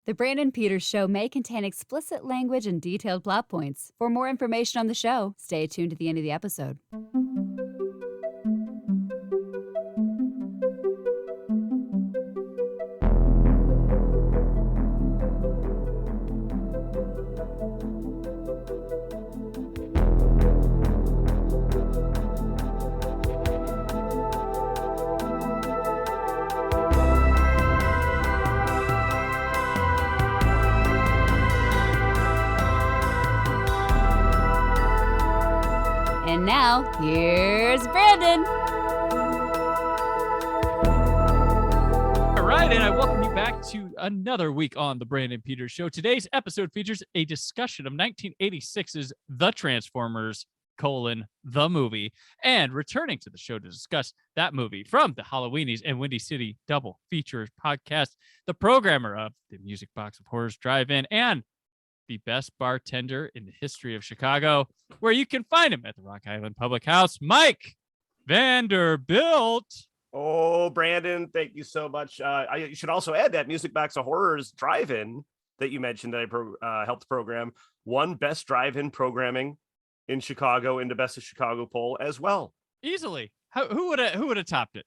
The Brandon Peters Show may contain explicit language and detailed plot points. For more information on the show, stay tuned to the end of the episode. And now, here's Brandon. All right, and I welcome you back to another week on the Brandon Peters Show. Today's episode features a discussion of 1986's The Transformers, the movie, and returning to the show to discuss that movie from the Halloweenies and Windy City Double Feature podcast, the programmer of the Music Box of Horrors Drive-In, and the best bartender in the history of Chicago, where you can find him at the Rock Island Public House, Mike Vanderbilt. Oh, Brandon, thank you so much. I should also add that Music Box of Horrors Drive-In that you mentioned that I helped program won Best Drive-In Programming in Chicago in the Best of Chicago poll as well. Easily. Who would have topped it?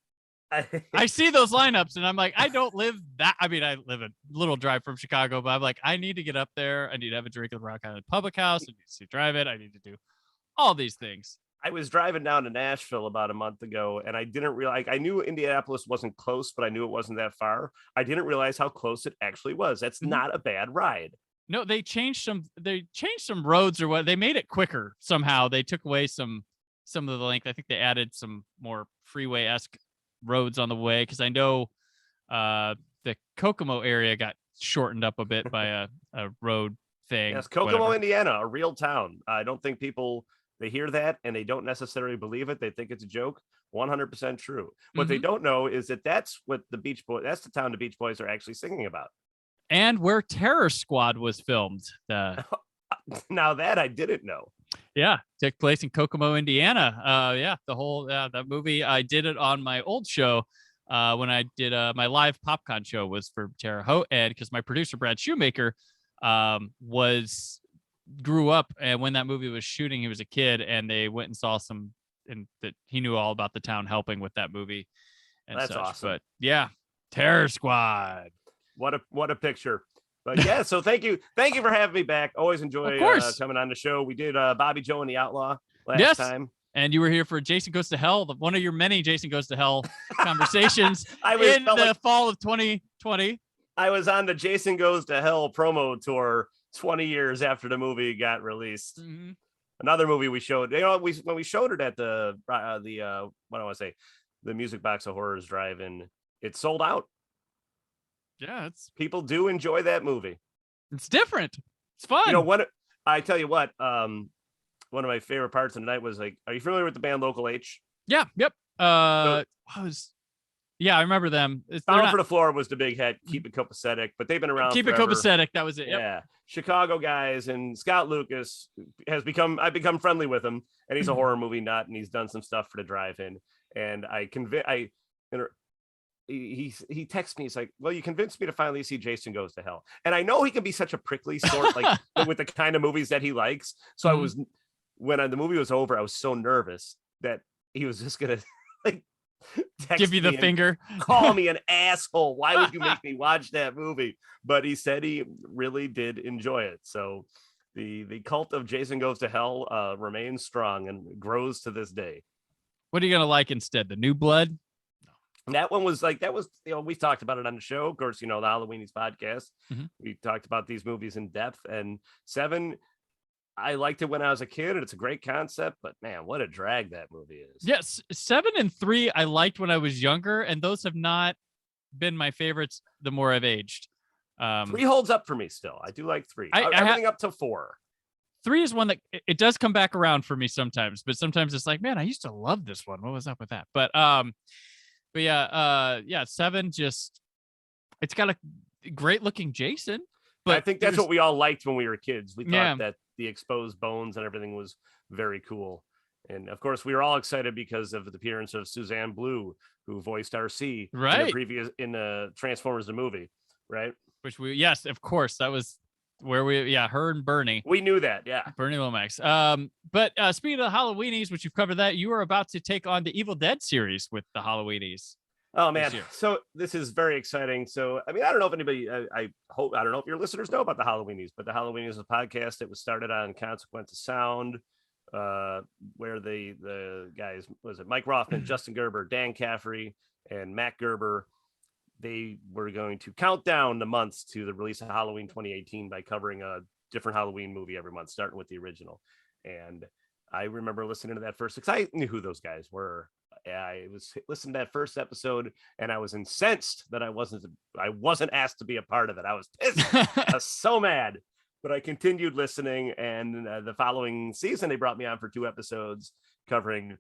I see those lineups and I'm like, I don't live that. I mean, I live a little drive from Chicago, but I'm like, I need to get up there. I need to have a drink at the Rock Island Public House. I need to see Drive-In. I need to do all these things. I was driving down to Nashville about a month ago and I didn't realize, I knew Indianapolis wasn't close, but I knew it wasn't that far. I didn't realize how close it actually was. That's not a bad ride. No, they changed some roads or what. They made it quicker somehow. They took away some of the length. I think they added some more freeway-esque roads on the way, because I know the Kokomo area got shortened up a bit by a road thing. Yes, Kokomo, Indiana, a real town. I don't think people, they hear that and they don't necessarily believe it. They think it's a joke. 100% true. What they don't know is that that's what the Beach Boys, that's the town the Beach Boys are actually singing about. And where Terror Squad was filmed. Now that I didn't know. Yeah, took place in Kokomo, Indiana. The whole that movie. I did it on my old show when I did my live PopCon show was for Terre Haute, and because my producer Brad Shoemaker grew up, and when that movie was shooting, he was a kid, and they went and saw some, and that he knew all about the town helping with that movie. And that's such. awesome. But yeah, Terror Squad. What a picture. But yeah, so thank you for having me back. Always enjoy coming on the show. We did Bobby Joe and the Outlaw last time. And you were here for Jason Goes to Hell, one of your many Jason Goes to Hell conversations in the fall of 2020. I was on the Jason Goes to Hell promo tour 20 years after the movie got released. Mm-hmm. Another movie we showed, when we showed it at the Music Box of Horrors Drive-In, it sold out. Yeah, people do enjoy that movie. It's different. It's fun. I tell you what, one of my favorite parts of the night was like, are you familiar with the band Local H? Yeah. Yep. I remember them. Bound for the Floor was the big hit. Keep It Copacetic, but they've been around. Keep It Copacetic. That was it. Yep. Yeah. Chicago guys, and Scott Lucas I've become friendly with him, and he's a horror movie nut, and he's done some stuff for the Drive-In. And he texts me. He's like, well, you convinced me to finally see Jason Goes to Hell. And I know he can be such a prickly sort, like with the kind of movies that he likes. So I was, when the movie was over, I was so nervous that he was just going to like give you the finger, call me an asshole. Why would you make me watch that movie? But he said he really did enjoy it. So the cult of Jason Goes to Hell remains strong and grows to this day. What are you going to like instead? The New Blood? That one was we talked about it on the show. Of course, the Halloweenies podcast. Mm-hmm. We talked about these movies in depth. And 7, I liked it when I was a kid, and it's a great concept. But man, what a drag that movie is. Yes, 7 and 3 I liked when I was younger, and those have not been my favorites the more I've aged. 3 holds up for me still. I do like 3. Everything up to 4. 3 is one that it does come back around for me sometimes, but sometimes it's like, man, I used to love this one. What was up with that? But yeah, 7 just, it's got a great looking Jason. But I think that's what we all liked when we were kids. We thought that the exposed bones and everything was very cool. And of course, we were all excited because of the appearance of Suzanne Blue, who voiced RC in the Transformers the movie, right? Which yes, of course, that was where her and Bernie. We knew that, yeah. Bernie Lomax. But speaking of the Halloweenies, which you've covered that, you are about to take on the Evil Dead series with the Halloweenies. Oh man, so this is very exciting. So I mean, I don't know if anybody, I don't know if your listeners know about the Halloweenies, but the Halloweenies is a podcast that was started on Consequence of Sound, where the guys, was it Mike Rothman, Justin Gerber, Dan Caffrey, and Matt Gerber, they were going to count down the months to the release of Halloween 2018 by covering a different Halloween movie every month, starting with the original. And I remember listening to that first, because I knew who those guys were. I was listening to that first episode and I was incensed that I wasn't asked to be a part of it. I was pissed. I was so mad, but I continued listening. And the following season, they brought me on for 2 episodes covering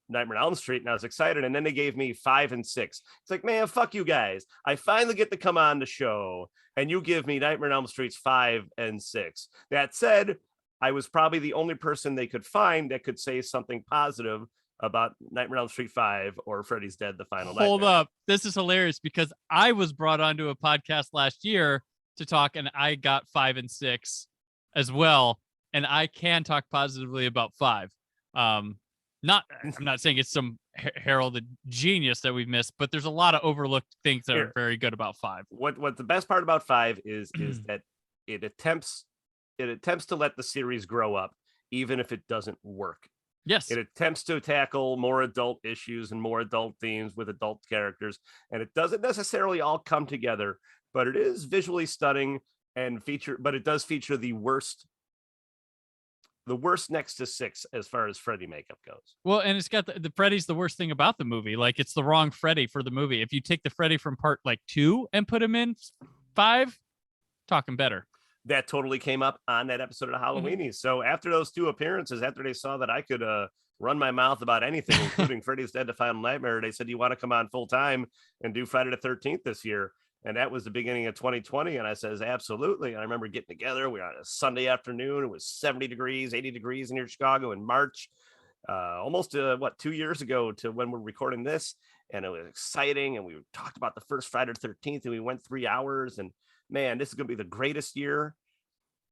Nightmare on Elm Street, and I was excited. And then they gave me 5 and 6. It's like, man, fuck you guys. I finally get to come on the show and you give me Nightmare on Elm Street's 5 and 6. That said, I was probably the only person they could find that could say something positive about Nightmare on Elm Street 5 or Freddy's Dead, The Final Nightmare. Hold up. This is hilarious because I was brought onto a podcast last year to talk, and I got 5 and 6 as well. And I can talk positively about 5. I'm not saying it's some heralded genius that we've missed, but there's a lot of overlooked things that are very good about 5. What the best part about 5 is that it attempts to let the series grow up, even if it doesn't work. Yes. It attempts to tackle more adult issues and more adult themes with adult characters, and it doesn't necessarily all come together, but it is visually stunning but it does feature the worst next to 6 as far as Freddy makeup goes. Well, and it's got the Freddy's the worst thing about the movie. Like, it's the wrong Freddy for the movie. If you take the Freddy from part 2 and put him in 5, talking better. That totally came up on that episode of Halloweenies. Mm-hmm. So after those 2 appearances, after they saw that I could run my mouth about anything, including Freddy's Dead, The Final Nightmare, they said, "Do you want to come on full time and do Friday the 13th this year?" And that was the beginning of 2020. And I says, absolutely. And I remember getting together. We were on a Sunday afternoon. It was 70 degrees, 80 degrees in Chicago in March, almost 2 years ago to when we're recording this. And it was exciting. And we talked about the first Friday the 13th, and we went 3 hours. And man, this is going to be the greatest year.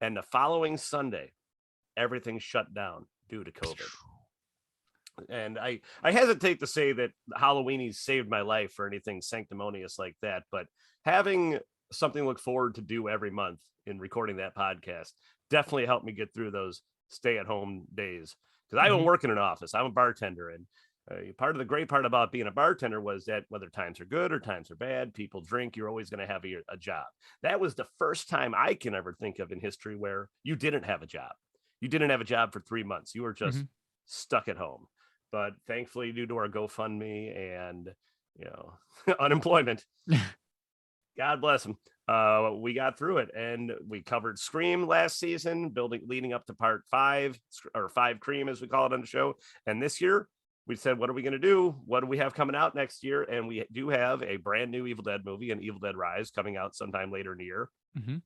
And the following Sunday, everything shut down due to COVID. And I hesitate to say that Halloweenies saved my life or anything sanctimonious like that, but having something to look forward to do every month in recording that podcast definitely helped me get through those stay-at-home days. Because I don't work in an office. I'm a bartender, and part of the great part about being a bartender was that whether times are good or times are bad, people drink, you're always going to have a job. That was the first time I can ever think of in history where you didn't have a job. You didn't have a job for 3 months. You were just stuck at home. But thankfully, due to our GoFundMe and unemployment, God bless them, we got through it. And we covered Scream last season, leading up to part 5, or 5 Cream as we call it on the show. And this year, we said, what are we going to do? What do we have coming out next year? And we do have a brand new Evil Dead movie, and Evil Dead Rise, coming out sometime later in the year. Mm-hmm.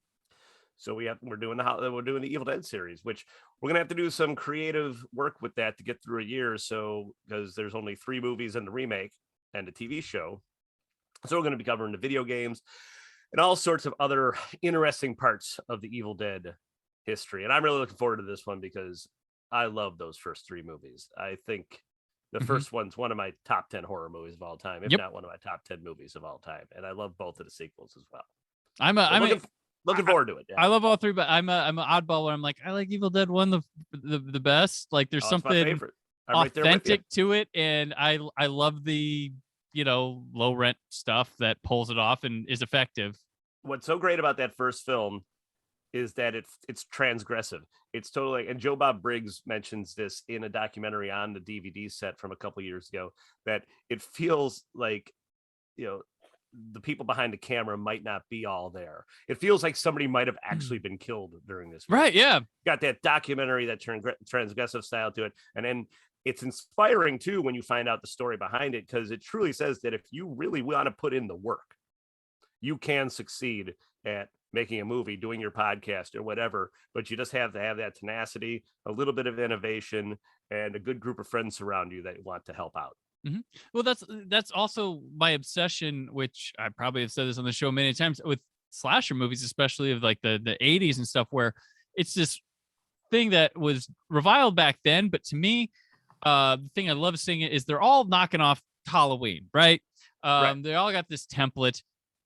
So we're doing the Evil Dead series, which we're going to have to do some creative work with that to get through a year. So, because there's only 3 movies in the remake and a TV show. So we're going to be covering the video games and all sorts of other interesting parts of the Evil Dead history. And I'm really looking forward to this one because I love those first 3 movies. I think the first one's one of my top 10 horror movies of all time, if not one of my top 10 movies of all time. And I love both of the sequels as well. Looking forward to it. Yeah. I love all 3, but I'm an oddball where I'm like, I like Evil Dead 1 the best. Like, there's something authentic to it, and I love the low rent stuff that pulls it off and is effective. What's so great about that first film is that it's transgressive. It's totally, and Joe Bob Briggs mentions this in a documentary on the DVD set from a couple years ago, that it feels like the people behind the camera might not be all there. It feels like somebody might have actually been killed during this film. Right, yeah. Got that documentary, that transgressive style to it. And then it's inspiring, too, when you find out the story behind it, because it truly says that if you really want to put in the work, you can succeed at making a movie, doing your podcast or whatever, but you just have to have that tenacity, a little bit of innovation, and a good group of friends around you that want to help out. Mm-hmm. Well, that's also my obsession, which I probably have said this on the show many times, with slasher movies, especially of like the 80s and stuff, where it's this thing that was reviled back then. But to me, the thing I love seeing it is they're all knocking off Halloween, right? Right. They all got this template.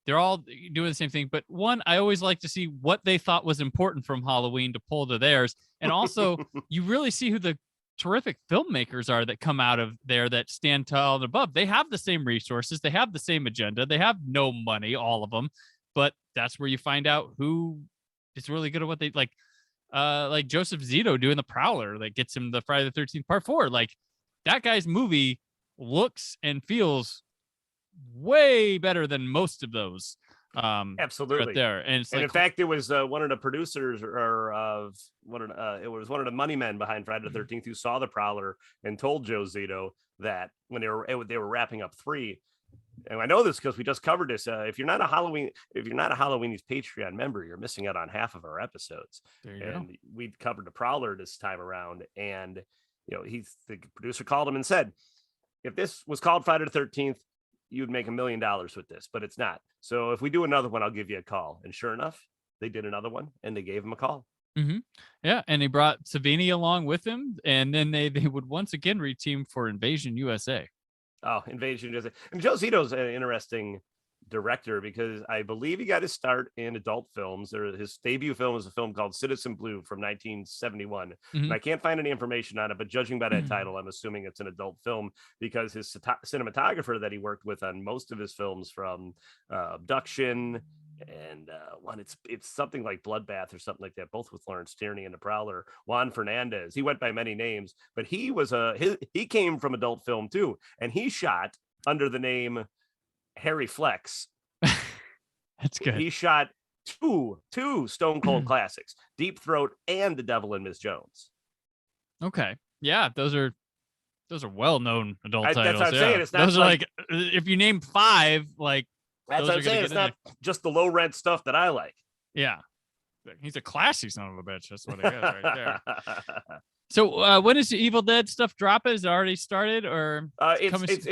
They're all doing the same thing. But one, I always like to see what they thought was important from Halloween to pull to theirs. And also, you really see who the terrific filmmakers are that come out of there that stand tall and above. They have the same resources. They have the same agenda. They have no money, all of them. But that's where you find out who is really good at what they like Joseph Zito doing The Prowler that gets him the Friday the 13th Part 4. Like, that guy's movie looks and feels way better than most of those. Absolutely. Right there. And it's like, in fact, it was one of the producers it was one of the money men behind Friday the 13th who saw The Prowler and told Joe Zito that when they were wrapping up 3. And I know this because we just covered this. If you're not a Halloweenies Patreon member, you're missing out on half of our episodes. We covered The Prowler this time around, and the producer called him and said, if this was called Friday the 13th, you'd make $1 million with this, but it's not. So if we do another one, I'll give you a call. And sure enough, they did another one and they gave him a call. Mm-hmm. Yeah. And he brought Savini along with him. And then they would once again reteam for Invasion USA. Oh, Invasion USA. And Joe Zito's an interesting director because I believe he got his start in adult films. His debut film was a film called Citizen Blue from 1971. Mm-hmm. And I can't find any information on it, but judging by that title, I'm assuming it's an adult film because his cinematographer that he worked with on most of his films, from Abduction and it's something like Bloodbath or something like that, both with Lawrence Tierney and The Prowler, Juan Fernandez. He went by many names, but he came from adult film too, and he shot under the name Harry Flex. That's good. He shot two Stone Cold classics, Deep Throat and The Devil and Miss Jones. Okay. Yeah, those are well-known adult titles. That's what I'm saying. It's not those are like if you name 5, like, that's what I'm saying. It's not just the low rent stuff that I like. Yeah. He's a classy son of a bitch. That's what it is right there. So when is the Evil Dead stuff dropping? Is it already started, or it's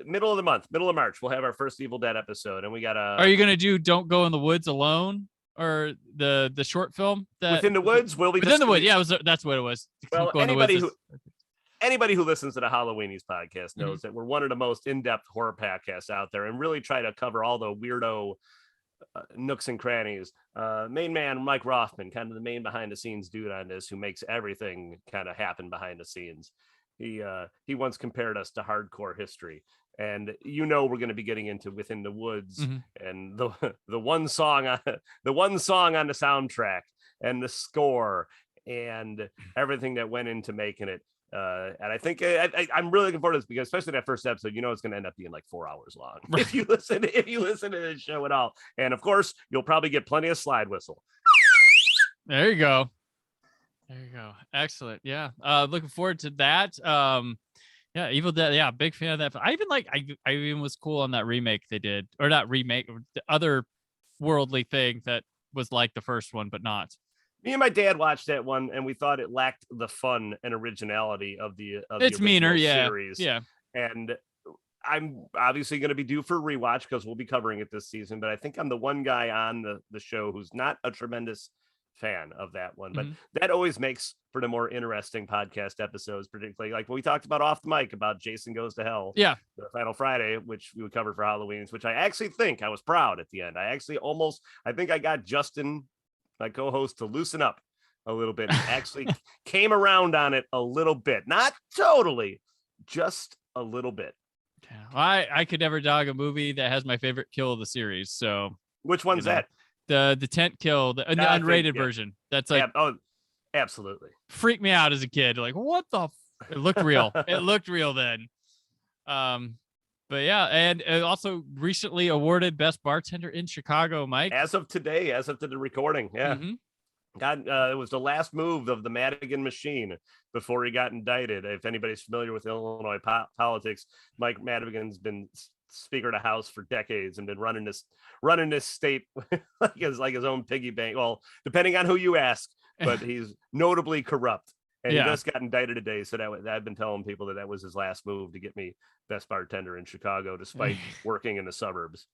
middle of the month, middle of March? We'll have our first Evil Dead episode, and we got Are you gonna do Don't Go in the Woods Alone, or the short film Within the Woods? Will be Within the Woods? Yeah, that's what it was. Well, anybody who listens to the Halloweenies podcast knows that we're one of the most in-depth horror podcasts out there, and really try to cover all the weirdo nooks and crannies. Main man Mike Rothman, kind of the main behind the scenes dude on this, who makes everything kind of happen behind the scenes. He once compared us to hardcore history, and we're going to be getting into Within the Woods and the one song on the soundtrack and the score and everything that went into making it. And I think I'm really looking forward to this, because especially that first episode, it's going to end up being like 4 hours long if you listen to the show at all. And of course, you'll probably get plenty of slide whistle. There you go. Excellent. Yeah. Looking forward to that. Yeah, Evil Dead. Yeah, big fan of that. I even was cool on that remake they did, or not remake, the other worldly thing that was like the first one, but not. Me and my dad watched that one, and we thought it lacked the fun and originality of the meaner, series. Yeah. And I'm obviously going to be due for a rewatch because we'll be covering it this season. But I think I'm the one guy on the show who's not a tremendous fan of that one. But that always makes for the more interesting podcast episodes, particularly like what we talked about off the mic about Jason Goes to Hell. Yeah. The Final Friday, which we would cover for Halloween, which I actually think I was proud at the end. I think I got Justin, my co-host, to loosen up a little bit. Actually came around on it a little bit, not totally, just a little bit. Yeah. I could never dog a movie that has my favorite kill of the series. So which one's that? The tent kill, the unrated version. That's like, absolutely freaked me out as a kid. Like, what the? It looked real. It looked real then. But yeah, and also recently awarded Best Bartender in Chicago, Mike. As of today, as of the recording, yeah. It was the last move of the Madigan machine before he got indicted. If anybody's familiar with Illinois politics, Mike Madigan's been Speaker of the House for decades and been running this state like his own piggy bank. Well, depending on who you ask, but he's notably corrupt. And he just got indicted today. So that I've been telling people that was his last move to get me Best Bartender in Chicago, despite working in the suburbs.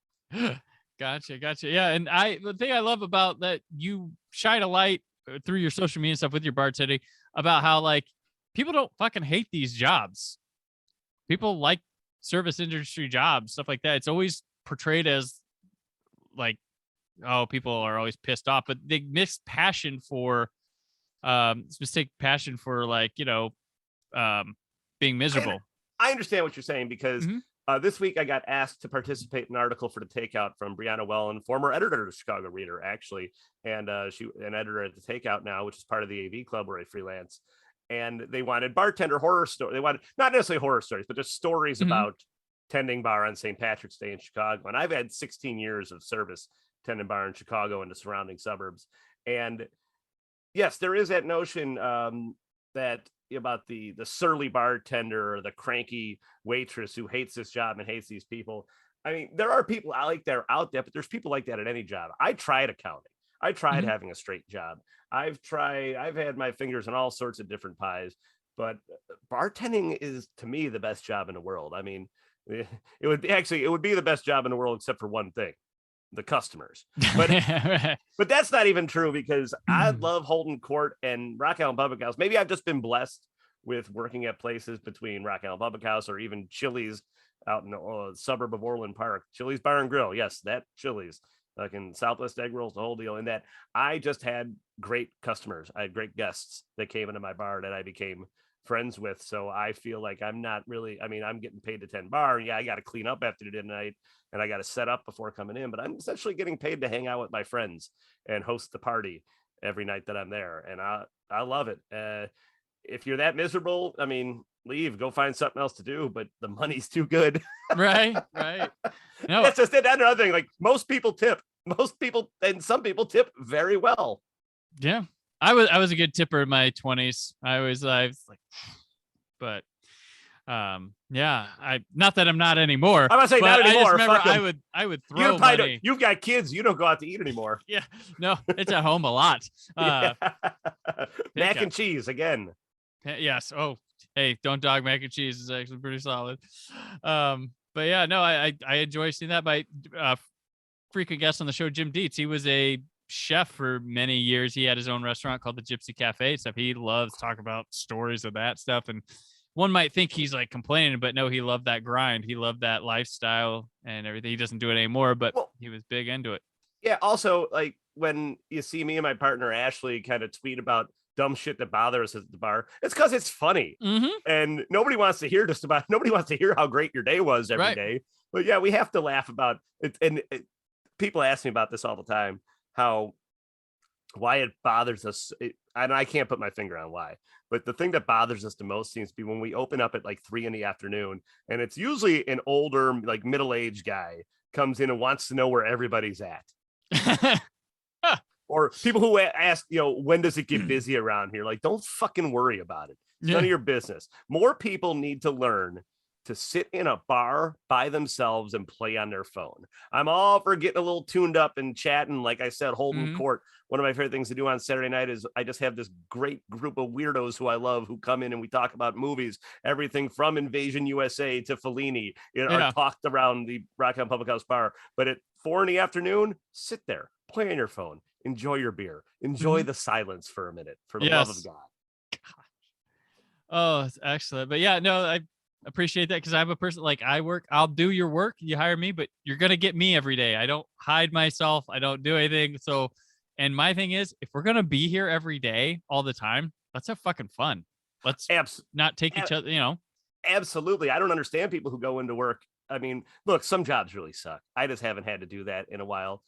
Gotcha. Yeah. And the thing I love about that, you shine a light through your social media and stuff with your bartending about how like people don't fucking hate these jobs. People like service industry jobs, stuff like that. It's always portrayed as like, oh, people are always pissed off, but they mistake passion for like, being miserable. I understand what you're saying because Mm-hmm. this week I got asked to participate in an article for the Takeout from Brianna Wellen, former editor of the Chicago Reader, actually, and she an editor at the Takeout now, which is part of the AV Club where I freelance. And they wanted bartender horror stories. They wanted not necessarily horror stories, but just stories Mm-hmm. about tending bar on St. Patrick's Day in Chicago. And I've had 16 years of service tending bar in Chicago and the surrounding suburbs. And yes, there is that notion that about the surly bartender or the cranky waitress who hates this job and hates these people. I mean, there are people like that out there, but there's people like that at any job. I tried accounting. I tried having a straight job. I've had my fingers in all sorts of different pies, but bartending is to me the best job in the world. I mean, it would be the best job in the world except for one thing. The customers, but that's not even true because I love holding court and Rock Island Public House. Maybe I've just been blessed with working at places between Rock Island Public House or even Chili's out in the suburb of Orland Park, Chili's Bar and Grill. Yes, that Chili's, like in Southwest egg rolls, the whole deal. In that, I just had great customers. I had great guests that came into my bar that I became friends with. So I feel like I'm not really, I mean, I'm getting paid to tend bar. Yeah, I got to clean up after the night and I got to set up before coming in, but I'm essentially getting paid to hang out with my friends and host the party every night that I'm there. And I love it. If you're that miserable, I mean, leave, go find something else to do, but the money's too good. Right. No, that's just it. That's another thing. Like most people tip, and some people tip very well. Yeah. I was a good tipper in my 20s. I was like, but yeah, not that I'm not anymore. I'm gonna say not anymore. I would throw money. You've got kids. You don't go out to eat anymore. Yeah, no, it's at home a lot. Mac and cheese again. Yes. Oh, hey, don't dog mac and cheese is actually pretty solid. But yeah, no, I enjoy seeing that. My frequent guest on the show, Jim Dietz, he was a chef for many years. He had his own restaurant called the Gypsy Cafe stuff. He loves talking about stories of that stuff. And one might think he's like complaining, but no, he loved that grind. He loved that lifestyle and everything. He doesn't do it anymore, but he was big into it. Yeah. Also, like when you see me and my partner, Ashley, kind of tweet about dumb shit that bothers us at the bar, it's because it's funny. And nobody wants to hear how great your day was every day. But yeah, we have to laugh about it. And people ask me about this all the time, why it bothers us. And I can't put my finger on why, but the thing that bothers us the most seems to be when we open up at like 3 p.m. and it's usually an older, like middle-aged guy comes in and wants to know where everybody's at. Or people who ask, when does it get busy around here? Like, don't fucking worry about it. It's none of your business. More people need to learn to sit in a bar by themselves and play on their phone. I'm all for getting a little tuned up and chatting. Like I said, holding court. One of my favorite things to do on Saturday night is I just have this great group of weirdos who I love who come in and we talk about movies, everything from Invasion USA to Fellini, are talked around the Rock Island Public House bar. But at 4 p.m, sit there, play on your phone, enjoy your beer, enjoy the silence for a minute, for the love of God. Oh, it's excellent. But yeah, no, I appreciate that because I'm a person like I'll do your work. You hire me, but you're going to get me every day. I don't hide myself. I don't do anything. So, and my thing is, if we're going to be here every day, all the time, let's have fucking fun. Let's not take each other, Absolutely. I don't understand people who go into work. I mean, look, some jobs really suck. I just haven't had to do that in a while.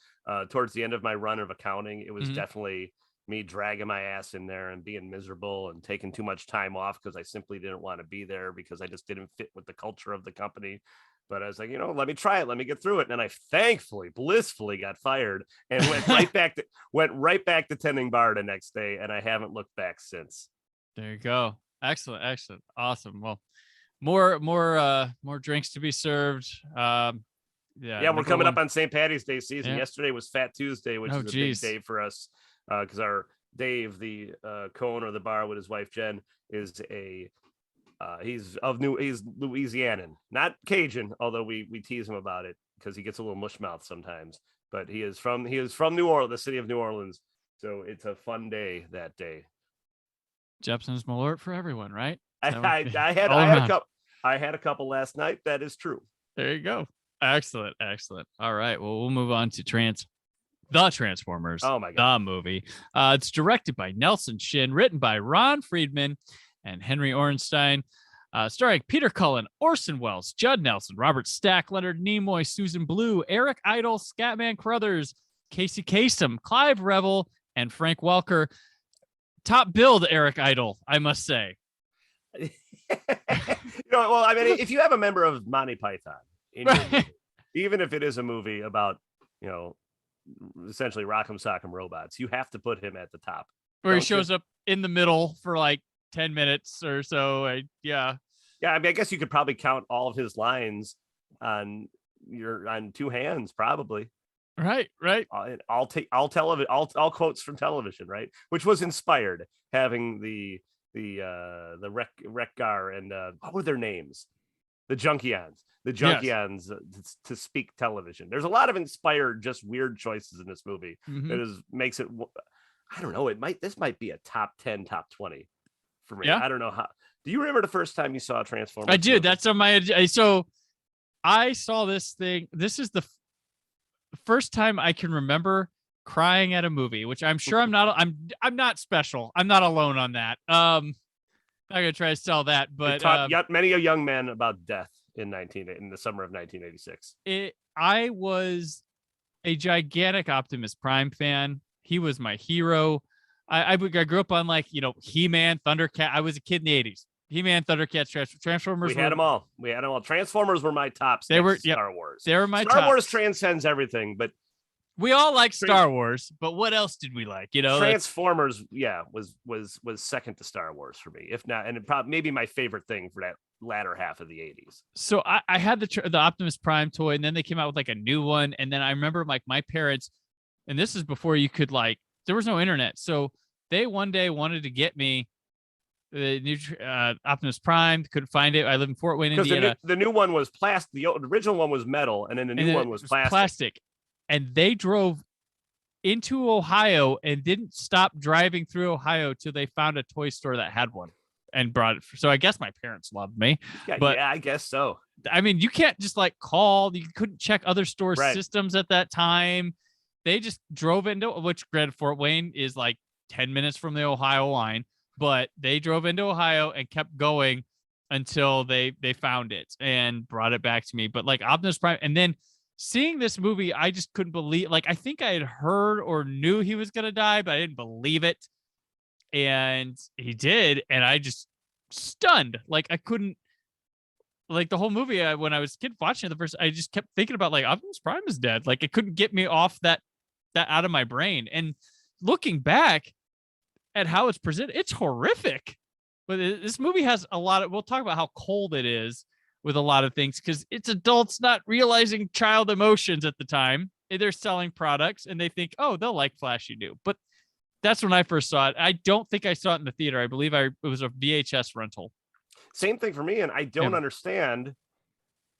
Towards the end of my run of accounting, it was definitely me dragging my ass in there and being miserable and taking too much time off because I simply didn't want to be there because I just didn't fit with the culture of the company. But I was like, let me try it. Let me get through it. And then I thankfully, blissfully got fired and went right back to tending bar the next day. And I haven't looked back since. There you go. Excellent. Awesome. Well, more drinks to be served. Yeah, we're coming up on St. Patty's Day season. Yeah. Yesterday was Fat Tuesday, which is a big day for us. Because our Dave, the co-owner of the bar with his wife Jen, is he's Louisianan, not Cajun, although we tease him about it because he gets a little mush mouth sometimes. but he is from New Orleans, the city of New Orleans. So it's a fun day that day. Jepson's Malort for everyone, right? I had a couple last night. That is true. There you go. Excellent. All right. Well, we'll move on to The Transformers. Oh my God. The movie. It's directed by Nelson Shin, written by Ron Friedman and Henry Orenstein, starring Peter Cullen, Orson Welles, Judd Nelson, Robert Stack, Leonard Nimoy, Susan Blue, Eric Idle, Scatman Crothers, Casey Kasem, Clive Revel, and Frank Welker. Top billed Eric Idle, I must say. Well, I mean, if you have a member of Monty Python in your movie, even if it is a movie about, essentially Rock'em Sock'em Robots, you have to put him at the top. Where he shows up in the middle for like 10 minutes or so. Yeah. I mean, I guess you could probably count all of his lines on two hands, probably. Right. All quotes from television, right? Which was inspired, having the Wreck-Gar and what were their names? The Junkions. Yes. To speak television. There's a lot of inspired, just weird choices in this movie. That makes it. I don't know. This might be a top 10, top 20 for me. Yeah. I don't know how. Do you remember the first time you saw Transformers? I do. That's on my. So I saw this thing. This is the first time I can remember crying at a movie, which I'm sure I'm not special. I'm not alone on that. I'm not gonna try to sell that, but many a young man about death in the summer of 1986. I was a gigantic Optimus Prime fan. He was my hero. I grew up on He-Man, Thundercat. I was a kid in the 80s. He-Man, Thundercats, Transformers. We had them all. Transformers were my tops. Star Wars. They were my Star Wars transcends everything, but we all like Star Wars. But what else did we like? Transformers, was second to Star Wars for me, if not, and it probably maybe my favorite thing for that latter half of the 80s. So I had the Optimus Prime toy, and then they came out with a new one, and then I remember my parents, and this is before you could there was no internet, so they one day wanted to get me the new Optimus Prime. Couldn't find it. I live in Fort Wayne, Indiana. The new one was plastic. The original one was metal, and then the new one was plastic. And they drove into Ohio and didn't stop driving through Ohio till they found a toy store that had one and brought it. So I guess my parents loved me. Yeah, but I guess so. I mean, you can't just call. You couldn't check other store systems at that time. They just drove into, which granted Fort Wayne is 10 minutes from the Ohio line, but they drove into Ohio and kept going until they found it and brought it back to me. But Optimus Prime, and then seeing this movie, I just couldn't believe. I think I had heard or knew he was gonna die, but I didn't believe it, and he did, and I just stunned. I couldn't. The whole movie, when I was a kid watching it I just kept thinking about Optimus Prime is dead. It couldn't get me off that out of my brain. And looking back at how it's presented, it's horrific. But this movie has a lot of. We'll talk about how cold it is with a lot of things, because it's adults not realizing child emotions at the time. They're selling products and they think, oh, they'll like flashy new. But that's when I first saw it. I don't think I saw it in the theater. I believe it was a VHS rental. Same thing for me, and I don't understand.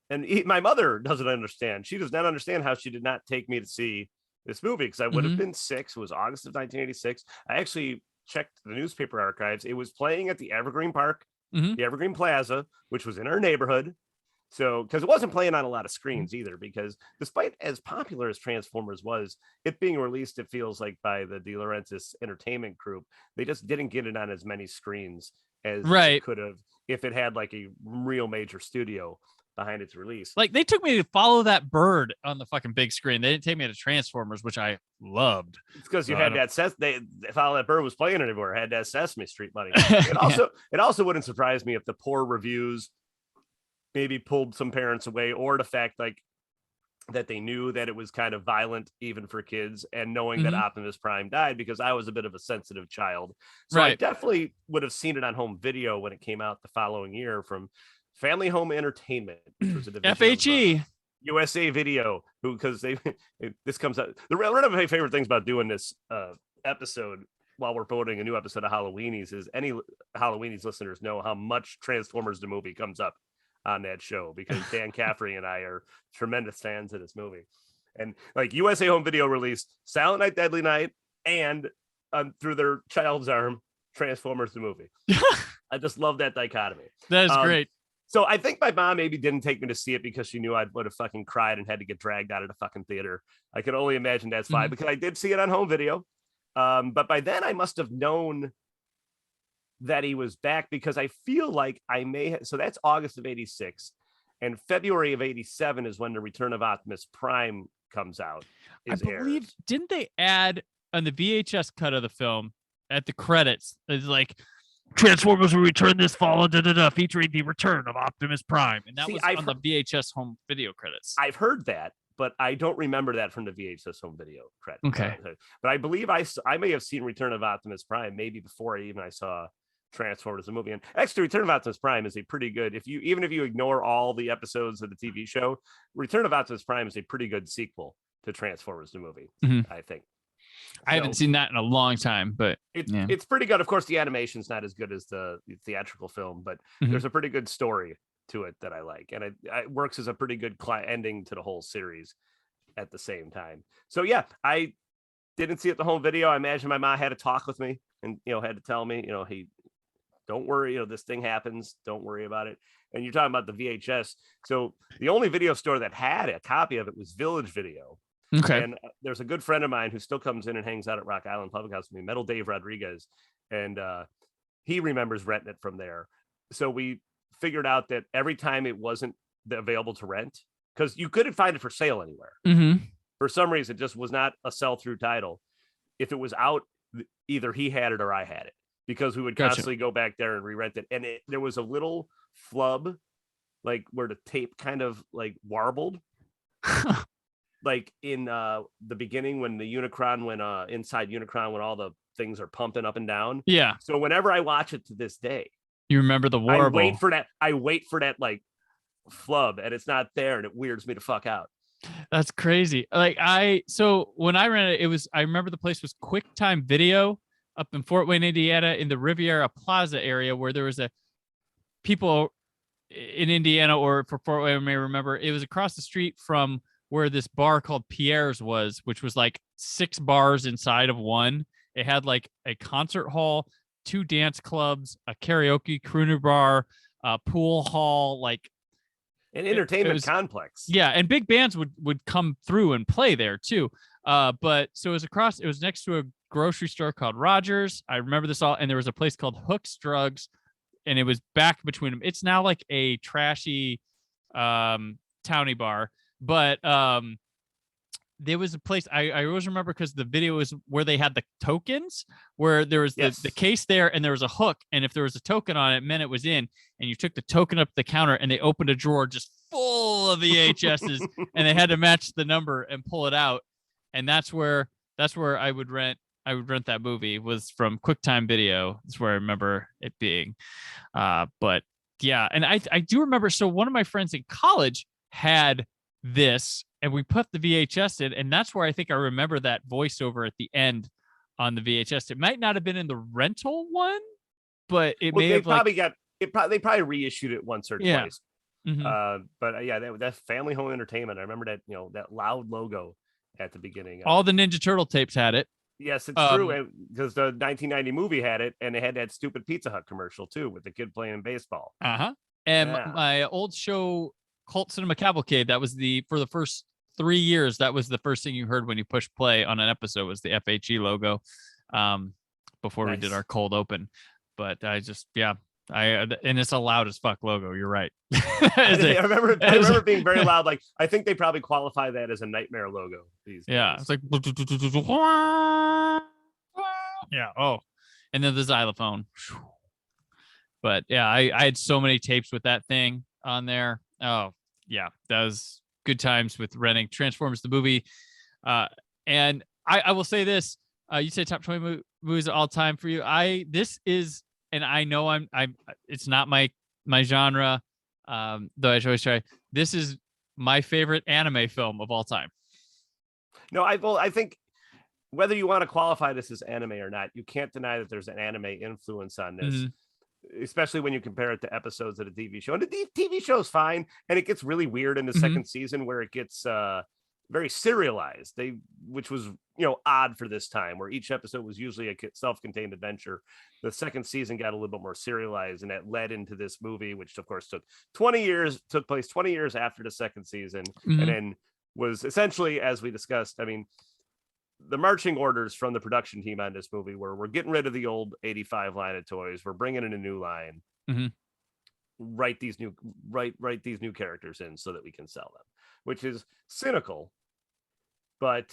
And my mother doesn't understand. She does not understand how she did not take me to see this movie, because I would have been 6. It was August of 1986. I actually checked the newspaper archives. It was playing at the Evergreen Park, the Evergreen Plaza, which was in our neighborhood. So, because it wasn't playing on a lot of screens either, because despite as popular as Transformers was, it being released, it feels like by the De Laurentiis Entertainment Group, they just didn't get it on as many screens as it could have if it had a real major studio behind its release. They took me to Follow That Bird on the fucking big screen. They didn't take me to Transformers, which I loved. It's because you had that Follow That Bird was playing anymore. Had that Sesame Street money. It also wouldn't surprise me if the poor reviews maybe pulled some parents away, or the fact that they knew that it was kind of violent even for kids, and knowing that Optimus Prime died, because I was a bit of a sensitive child. So I definitely would have seen it on home video when it came out the following year from Family Home Entertainment, which was a division FHE. of, USA Video, because this comes out. One of my favorite things about doing this episode while we're voting a new episode of Halloweenies is any Halloweenies listeners know how much Transformers the movie comes up on that show, because Dan Caffrey and I are tremendous fans of this movie. And like USA Home Video released Silent Night, Deadly Night, and through their child's arm, Transformers the movie. I just love that dichotomy. That is great. So I think my mom maybe didn't take me to see it because she knew I would have fucking cried and had to get dragged out of the fucking theater. I could only imagine that's why, because I did see it on home video. But by then I must have known that he was back, because I feel like I may have. So that's August of 86. And February of 87 is when the Return of Optimus Prime comes out. I believe, didn't they add on the VHS cut of the film at the credits, it's like, Transformers will return this fall, featuring the return of Optimus Prime. And that was on the VHS home video credits. I've heard that, but I don't remember that from the VHS home video credits. Okay. But I believe I may have seen Return of Optimus Prime maybe before I saw Transformers the movie. And actually, Return of Optimus Prime is a pretty good, even if you ignore all the episodes of the TV show, Return of Optimus Prime is a pretty good sequel to Transformers the movie, I think. I haven't seen that in a long time, but it's pretty good. Of course, the animation's not as good as the theatrical film, but there's a pretty good story to it that I like, and it works as a pretty good ending to the whole series at the same time. So yeah, I didn't see it the home video. I imagine my mom had to talk with me and had to tell me, hey, don't worry, this thing happens. Don't worry about it. And you're talking about the VHS. So the only video store that had a copy of it was Village Video. Okay. And there's a good friend of mine who still comes in and hangs out at Rock Island Public House with me, Metal Dave Rodriguez, and he remembers renting it from there. So we figured out that every time it wasn't available to rent, because you couldn't find it for sale anywhere. For some reason, it just was not a sell-through title. If it was out, either he had it or I had it, because we would constantly go back there and re-rent it. And there was a little flub, like where the tape kind of like warbled. Like in the beginning when the Unicron went inside Unicron, when all the things are pumping up and down. Yeah. So whenever I watch it to this day, you remember the warble. I wait for that like flub, and it's not there, and it weirds me to fuck out. That's crazy. Like so when I rented it, I remember the place was QuickTime Video up in Fort Wayne, Indiana, in the Riviera Plaza area, where there was people in Indiana, or for Fort Wayne may remember, it was across the street from where this bar called Pierre's was, which was like 6 bars inside of one. It had like a concert hall, 2 dance clubs, a karaoke crooner bar, a pool hall, like an entertainment complex. Yeah, and big bands would come through and play there too. But so it was next to a grocery store called Rogers. I remember this all, and there was a place called Hooks Drugs, and it was back between them. It's now like a trashy towny bar. But there was a place I always remember, because the video was where they had the tokens, where there was the case there, and there was a hook, and if there was a token on it, it meant it was in, and you took the token up the counter, and they opened a drawer just full of VHSs, and they had to match the number and pull it out, and that's where I would rent that movie, was from QuickTime Video. That's where I remember it being. But yeah, and I do remember. So one of my friends in college had this, and we put the VHS in, and that's where I think I remember that voiceover at the end on the VHS. It might not have been in the rental one, but it may have they probably reissued it once or twice. But yeah, that Family Home Entertainment, I remember that, that loud logo at the beginning. All the Ninja Turtle tapes had it. Yes, it's true, because the 1990 movie had it, and they had that stupid Pizza Hut commercial too, with the kid playing baseball. And my old show, Cult Cinema Cavalcade, that was for the first 3 years, that was the first thing you heard when you push play on an episode, was the FHE logo, before we did our cold open. But and it's a loud as fuck logo. You're right. I remember being very loud. Like, I think they probably qualify that as a nightmare logo these days. It's like and then the xylophone. But yeah, I had so many tapes with that thing on there. Oh yeah, that was good times with renting Transformers the movie. And I will say this: you said top 20 movies of all time for you. This is, and I know I'm it's not my genre, though I always try. This is my favorite anime film of all time. No, I think whether you want to qualify this as anime or not, you can't deny that there's an anime influence on this. Especially when you compare it to episodes of the TV show. And the TV show is fine, and it gets really weird in the second season, where it gets very serialized. Which was, odd for this time, where each episode was usually a self-contained adventure. The second season got a little bit more serialized, and that led into this movie, which of course took place 20 years after the second season, and then was essentially, as we discussed, I mean, the marching orders from the production team on this movie were, we're getting rid of the old 85 line of toys, we're bringing in a new line, write these new characters in so that we can sell them, which is cynical, but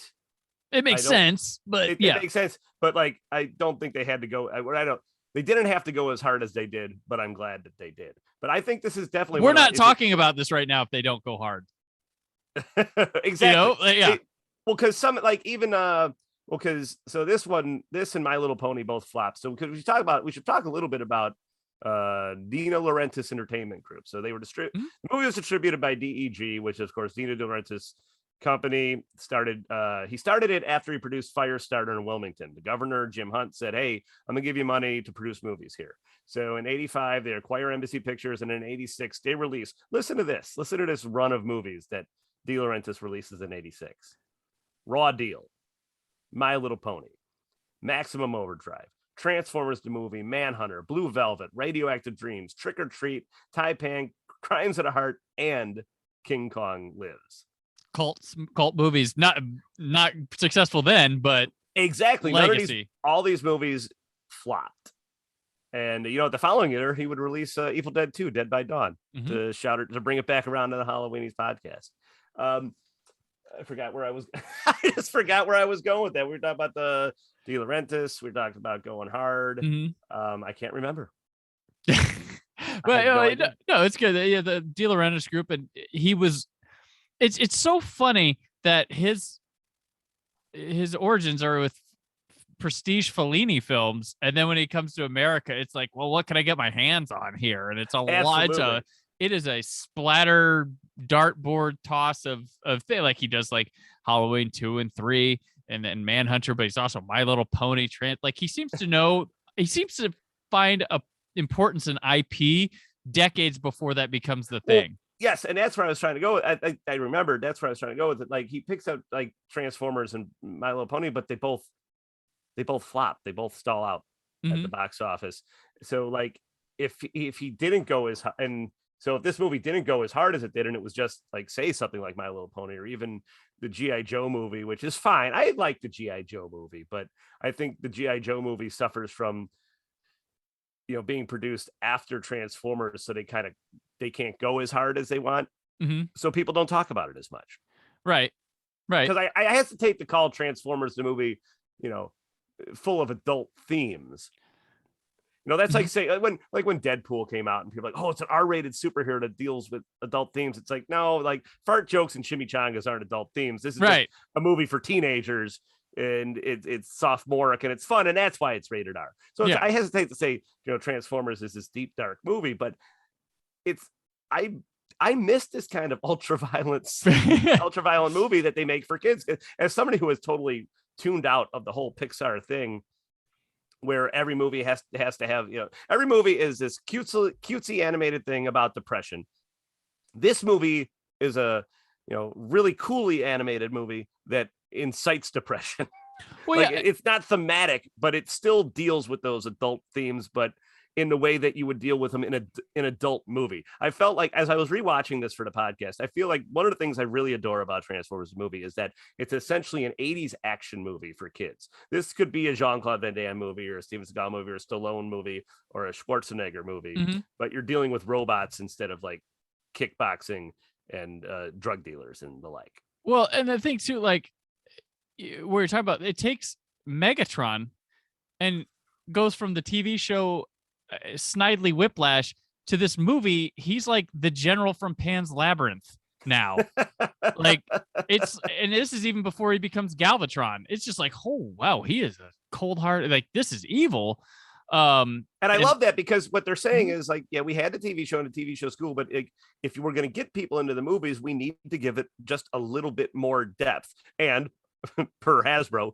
it makes sense. But it makes sense. But like, I don't think they had to go. They didn't have to go as hard as they did, but I'm glad that they did. But I think this is definitely. We're not talking about this right now if they don't go hard. Exactly. Because some so this and My Little Pony both flopped. So because we should talk a little bit about Dina Laurentiis Entertainment Group. So they were the movie was distributed by DEG, which is, of course, Dina Laurentiis company. He started it after he produced Firestarter in Wilmington. The governor, Jim Hunt, said, "Hey, I'm gonna give you money to produce movies here." So in 85 they acquire Embassy Pictures, and in 86 they release, listen to this run of movies that De Laurentiis releases in 86. Raw Deal, My Little Pony, Maximum Overdrive, Transformers the Movie, Manhunter, Blue Velvet, Radioactive Dreams, Trick or Treat, Taipan, Crimes of the Heart, and King Kong Lives. Cult movies, not successful then, but exactly legacy. All these movies flopped, and the following year he would release Evil Dead 2: Dead by Dawn to bring it back around to the Halloweenies podcast. I forgot where I was. I just forgot where I was going with that. We were talking about the De Laurentiis. We were talking about going hard. I can't remember. But no, it's good. Yeah, the De Laurentiis group, and he was. It's so funny that his origins are with prestige Fellini films, and then when he comes to America, it's like, well, what can I get my hands on here? And it's a lot. It is a splatter dartboard toss of thing. Like he does like Halloween 2 and 3, and then Manhunter, but he's also My Little Pony. Like he seems to find a importance in IP decades before that becomes the thing. Yes, and that's where I was trying to go. I remember that's where I was trying to go with it. Like he picks up like Transformers and My Little Pony, but they both flop. They both stall out at the box office. So like if he didn't go as high, and so if this movie didn't go as hard as it did, and it was just like, say, something like My Little Pony, or even the G.I. Joe movie, which is fine. I like the G.I. Joe movie, but I think the G.I. Joe movie suffers from being produced after Transformers, so they can't go as hard as they want. So people don't talk about it as much. Right. Because I hesitate to call Transformers the movie, full of adult themes. That's like say when Deadpool came out and people are like, oh, it's an R-rated superhero that deals with adult themes. It's like, no, like fart jokes and chimichangas aren't adult themes. This is just a movie for teenagers, and it's sophomoric and it's fun, and that's why it's rated R. So I hesitate to say Transformers is this deep dark movie, but I miss this kind of ultra violent movie that they make for kids. As somebody who is totally tuned out of the whole Pixar thing, where every movie has to have every movie is this cutesy animated thing about depression. This movie is a really coolly animated movie that incites depression. Well, it's not thematic, but it still deals with those adult themes, but in the way that you would deal with them in an adult movie. I felt like, as I was rewatching this for the podcast, I feel like one of the things I really adore about Transformers movie is that it's essentially an 80s action movie for kids. This could be a Jean-Claude Van Damme movie, or a Steven Seagal movie, or a Stallone movie, or a Schwarzenegger movie, but you're dealing with robots instead of like kickboxing and drug dealers and the like. Well, and the thing too, like where you're talking about, it takes Megatron and goes from the TV show Snidely Whiplash to this movie. He's like the general from Pan's Labyrinth now. Like and this is even before he becomes Galvatron. It's just like, oh wow, he is a cold heart. Like this is evil. And I love that, because what they're saying is like, yeah, we had the TV show and the TV show school, but if you were going to get people into the movies, we need to give it just a little bit more depth, and per Hasbro,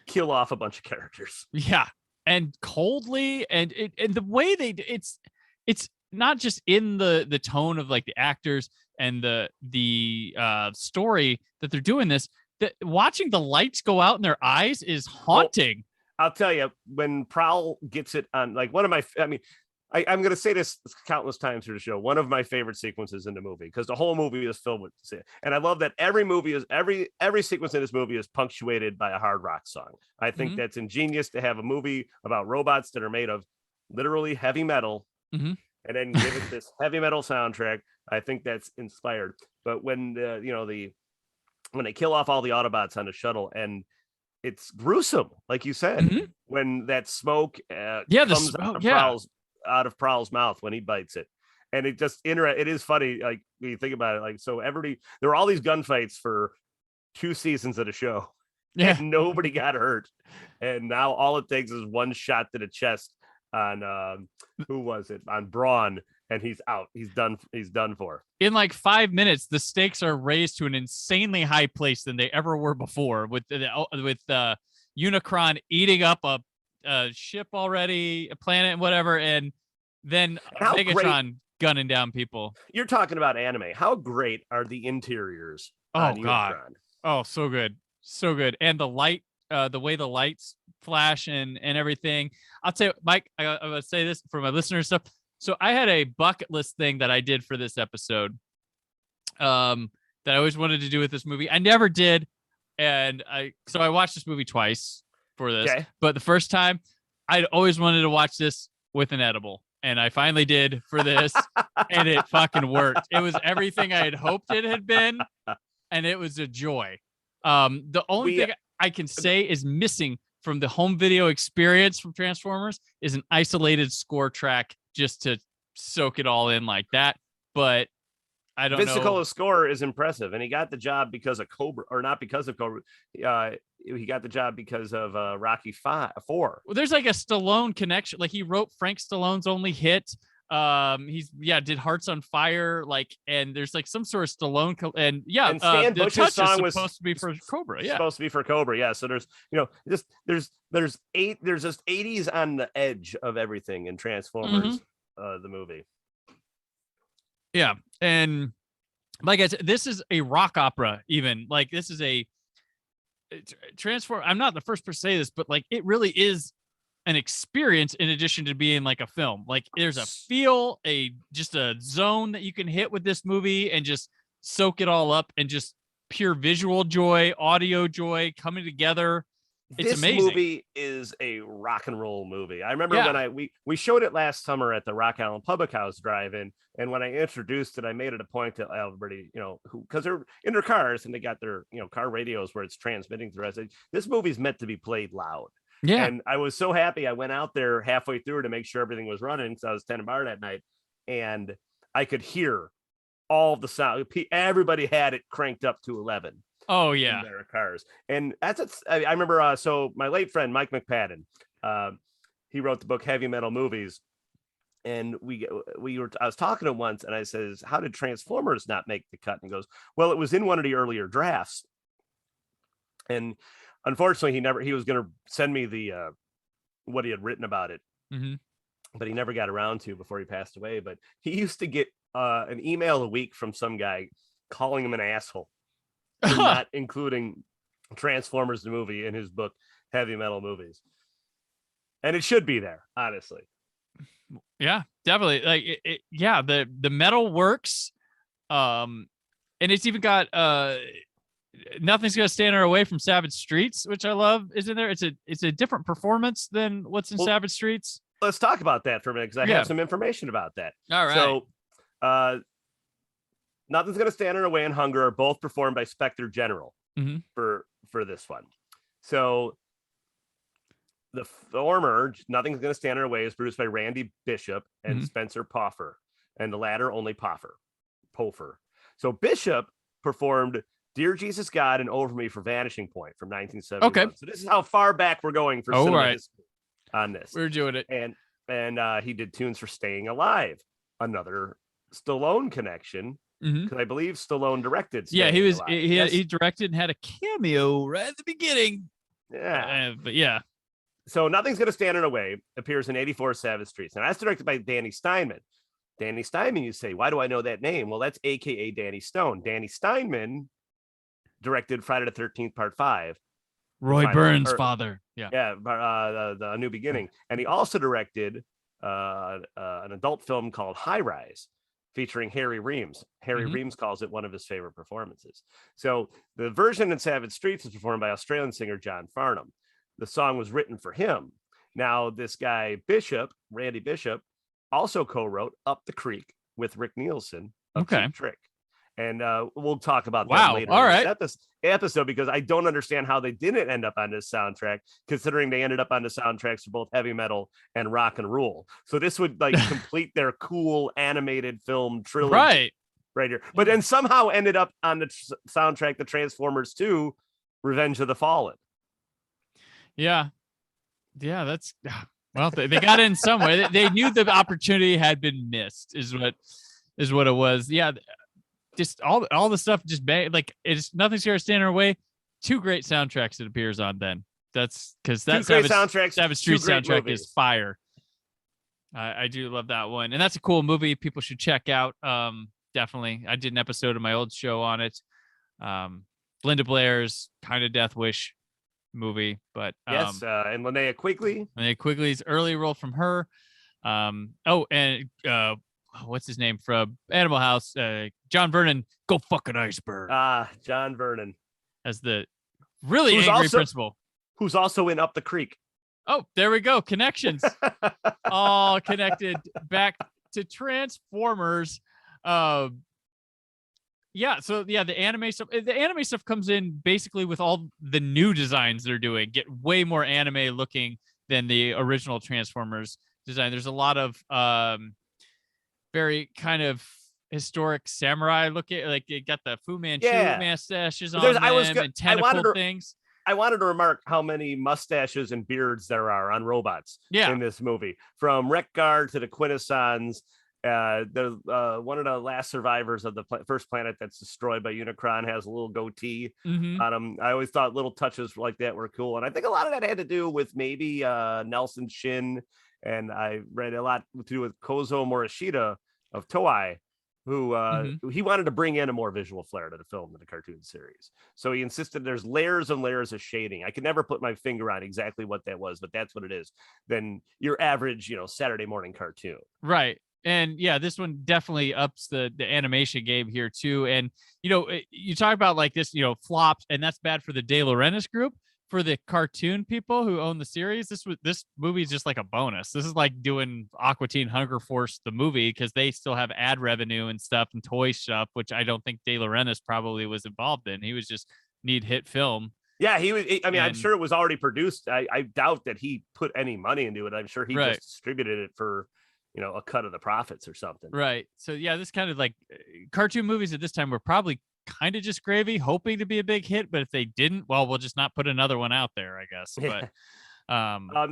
kill off a bunch of characters. Yeah. And coldly, and the way it's not just in the tone of like the actors and the story that they're doing this, that watching the lights go out in their eyes is haunting. Well, I'll tell you, when Prowl gets it on, like one of my, I'm going to say this countless times through the show. One of my favorite sequences in the movie, because the whole movie is filled with it. And I love that every sequence in this movie is punctuated by a hard rock song. I think that's ingenious to have a movie about robots that are made of literally heavy metal, and then give it this heavy metal soundtrack. I think that's inspired. But when when they kill off all the Autobots on the shuttle, and it's gruesome, like you said, when that smoke comes out of Prowl's mouth when he bites it. And it just it is funny, like when you think about it, like, so there were all these gunfights for 2 seasons of the show, and nobody got hurt, and now all it takes is one shot to the chest on on Brawn, and he's out. He's done for. In like 5 minutes, the stakes are raised to an insanely high place than they ever were before, with Unicron eating up a ship already, a planet, and whatever, and then Megatron gunning down people. You're talking about anime. How great are the interiors on God. Unicron? Oh, so good. So good. And the light, the way the lights flash and everything. I'll tell you, Mike, I'm going to say this for my listeners stuff. So I had a bucket list thing that I did for this episode that I always wanted to do with this movie. I never did. And I watched this movie twice for this, but the first time I'd always wanted to watch this with an edible, and I finally did for this, and it fucking worked. It was everything I had hoped it had been, and it was a joy. The only thing I can say is missing from the home video experience from Transformers is an isolated score track just to soak it all in like that. But I don't know. Vince Copola's score is impressive, and he got the job because of Cobra, or not because of Cobra. He got the job because of Rocky 4. Well, there's like a Stallone connection. Like, he wrote Frank Stallone's only hit. Did Hearts on Fire, like, and there's like some sort of Stallone and Stan the Bush's touch song is supposed to be for Cobra. Yeah, supposed to be for Cobra. Yeah, so there's there's just 80s on the edge of everything in Transformers, the movie. Yeah, and like I said, this is a rock opera. Even like this is a Transform. I'm not the first person to say this, but like it really is an experience in addition to being like a film. Like, there's a feel, just a zone that you can hit with this movie and just soak it all up, and just pure visual joy, audio joy coming together. It's amazing. This movie is a rock and roll movie. I remember when we showed it last summer at the Rock Island Public House drive-in, and when I introduced it, I made it a point to everybody, because they're in their cars and they got their, car radios where it's transmitting through. I said, this movie's meant to be played loud. Yeah. And I was so happy. I went out there halfway through to make sure everything was running, because I was tending bar that night, and I could hear all the sound. Everybody had it cranked up to 11. Oh yeah, in their cars. And I remember. So my late friend Mike McPadden, he wrote the book Heavy Metal Movies, and I was talking to him once, and I says, "How did Transformers not make the cut?" And he goes, "Well, it was in one of the earlier drafts." And unfortunately, he was going to send me the what he had written about it, but he never got around to before he passed away. But he used to get an email a week from some guy calling him an asshole. Not including Transformers the movie in his book Heavy Metal Movies, and it should be there, honestly. Yeah, definitely. Like the metal works, and it's even got Nothing's Gonna Stand in Our Way from Savage Streets, which I love, is in there. It's a different performance than what's in Savage Streets. Let's talk about that for a minute, because I have some information about that. All right. So Nothing's Gonna Stand in Our Way and Hunger are both performed by Spectre General for this one. So the former, Nothing's Gonna Stand in Our Way, is produced by Randy Bishop and Spencer Poffer, and the latter only Poffer. So Bishop performed Dear Jesus God and Over Me for Vanishing Point from 1971. Okay. So this is how far back we're going for cinema history on this. We're doing it. And he did tunes for Staying Alive, another Stallone connection. Because I believe Stallone directed. He directed and had a cameo right at the beginning. Yeah, but yeah. So Nothing's Gonna Stand in Our Way appears in '84 Savage Streets, and that's directed by Danny Steinman. Danny Steinman, you say. Why do I know that name? Well, that's AKA Danny Stone. Danny Steinman directed Friday the 13th Part 5. Roy Burns' father. Yeah. Yeah, the New Beginning. And he also directed an adult film called High Rise, featuring Harry Reams. Harry Reams calls it one of his favorite performances. So the version in Savage Streets is performed by Australian singer John Farnham. The song was written for him. Now, this guy Bishop, Randy Bishop, also co-wrote Up the Creek with Rick Nielsen of Cheap Trick. And we'll talk about that later in this episode, because I don't understand how they didn't end up on this soundtrack, considering they ended up on the soundtracks for both heavy metal and rock and roll. So this would like complete their cool animated film trilogy right here. But then somehow ended up on the soundtrack, the Transformers 2, Revenge of the Fallen. Yeah. Yeah, that's... Well, they got in somewhere. They knew the opportunity had been missed, is what it was. Yeah. Just all the stuff just like it's nothing's here to stand in our way. 2 great soundtracks it appears on. Then that's because that Savage Street soundtrack is fire. I do love that one, and that's a cool movie people should check out. Definitely, I did an episode of my old show on it. Linda Blair's kind of Death Wish movie, but yes, and Linnea Quigley's early role from her. What's his name from Animal House? John Vernon, go fuck an iceberg. John Vernon as the really angry principal, who's also in Up the Creek. Oh, there we go. Connections, all connected back to Transformers. So the anime stuff comes in basically with all the new designs they're doing. Get way more anime looking than the original Transformers design. There's a lot of very kind of historic samurai looking, like it got the Fu Manchu mustaches on them and tentacle things. I wanted to remark how many mustaches and beards there are on robots in this movie, from Wreck-Gar to the Quintessons. One of the last survivors of the first planet that's destroyed by Unicron has a little goatee on him. I always thought little touches like that were cool, and I think a lot of that had to do with maybe Nelson Shin. And I read a lot to do with Kozo Morishita of Toei, who he wanted to bring in a more visual flair to the film than the cartoon series. So he insisted there's layers and layers of shading. I could never put my finger on exactly what that was, but that's what it is. Than your average, Saturday morning cartoon. Right. And yeah, this one definitely ups the animation game here too. And, you talk about like this, flops, and that's bad for the De Laurentiis group. For the cartoon people who own the series, this movie is just like a bonus. This is like doing Aqua Teen Hunger Force, the movie, because they still have ad revenue and stuff and toy stuff, which I don't think De Laurentiis probably was involved in. He was just need hit film. Yeah, he was. I mean, I'm sure it was already produced. I doubt that he put any money into it. I'm sure he just distributed it for, a cut of the profits or something. Right. So yeah, this kind of like cartoon movies at this time were probably kind of just gravy, hoping to be a big hit, but if they didn't, well, we'll just not put another one out there, I guess. But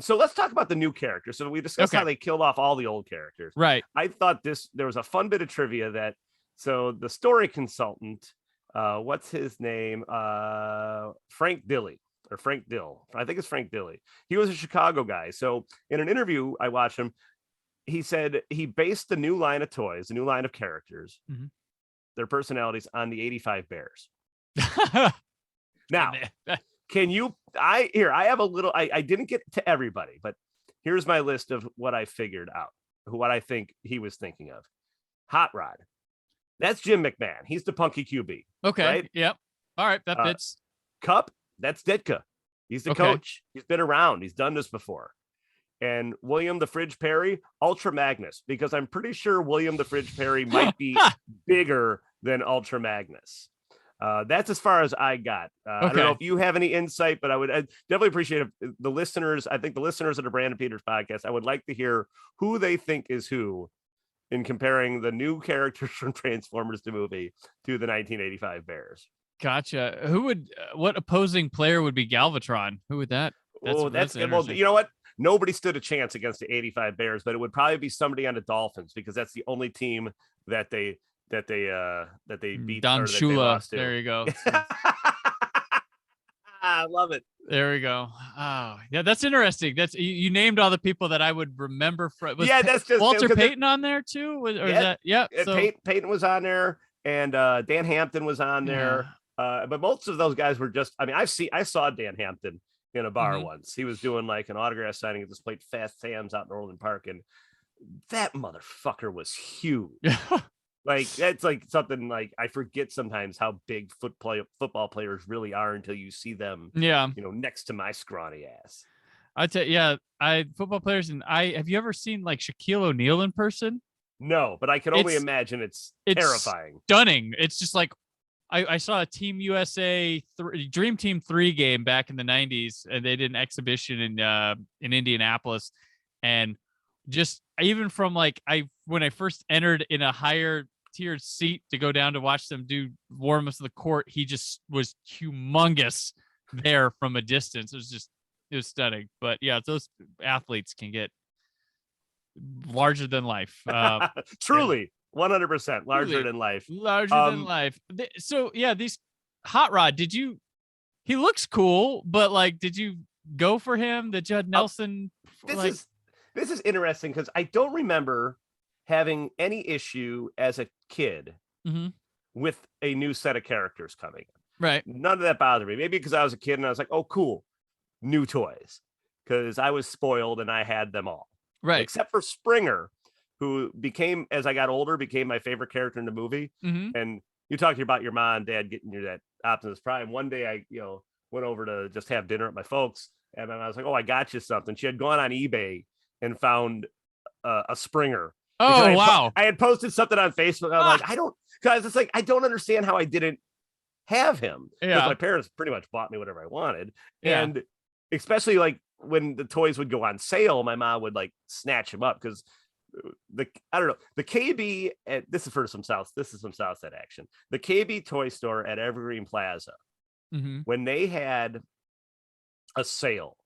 so let's talk about the new characters. So we discussed how they killed off all the old characters. Right. I thought there was a fun bit of trivia so the story consultant, what's his name? Frank Dill. I think it's Frank Dilly. He was a Chicago guy. So in an interview I watched him, he said he based the new line of toys, the new line of characters, their personalities on the 85 Bears. Now, I have a little, I didn't get to everybody, but here's my list of what I figured out, what I think he was thinking of. Hot Rod. That's Jim McMahon. He's the punky QB. Okay. Right? Yep. All right. That fits. Cup. That's Ditka. He's the coach. He's been around. He's done this before. And William the Fridge Perry, Ultra Magnus, because I'm pretty sure William the Fridge Perry might be bigger than Ultra Magnus. That's as far as I got. I don't know if you have any insight, but I'd definitely appreciate if the listeners, I think the listeners of the Brandon Peters podcast, I would like to hear who they think is who in comparing the new characters from Transformers the movie to the 1985 Bears. Gotcha. What opposing player would be Galvatron? Who would that? That's well, you know what? Nobody stood a chance against the 85 Bears, but it would probably be somebody on the Dolphins, because that's the only team that they beat. Don Shula. There you go. I love it. There we go. Oh, yeah, that's interesting. That's you named all the people that I would remember from. That's just Walter Payton on there too. Payton was on there, and Dan Hampton was on there. But most of those guys were just. I mean, I saw Dan Hampton in a bar once. He was doing like an autograph signing at this place, Fast Sam's out in Orland Park, and that motherfucker was huge. Like that's like something like I forget sometimes how big football players really are until you see them. Yeah, next to my scrawny ass. I tell you, football players, and have you ever seen like Shaquille O'Neal in person? No, but I can only imagine it's terrifying, stunning. It's just like I saw a Team USA Dream Team 3 game back in the 90s, and they did an exhibition in Indianapolis, and just even from like when I first entered in a higher tiered seat to go down to watch them do warm-ups of the court, he just was humongous there from a distance. It was stunning. But yeah, those athletes can get larger than life. Truly, 100% larger than life. Larger than life. So yeah, these Hot Rod. He looks cool, but like, did you go for him? The Judd Nelson? This is interesting because I don't remember having any issue as a kid with a new set of characters coming in. Right. None of that bothered me. Maybe because I was a kid and I was like, oh, cool, new toys. Because I was spoiled and I had them all. Right. Except for Springer, who became, as I got older, became my favorite character in the movie. And you talked about your mom and dad getting you that Optimus Prime. One day I, went over to just have dinner at my folks. And then I was like, oh, I got you something. She had gone on eBay and found a Springer. Oh, wow. I had posted something on Facebook. I was like, I don't understand how I didn't have him. Because my parents pretty much bought me whatever I wanted. Yeah. And especially like when the toys would go on sale, my mom would like snatch them up because the KB, this is some South Side action. The KB toy store at Evergreen Plaza, when they had a sale,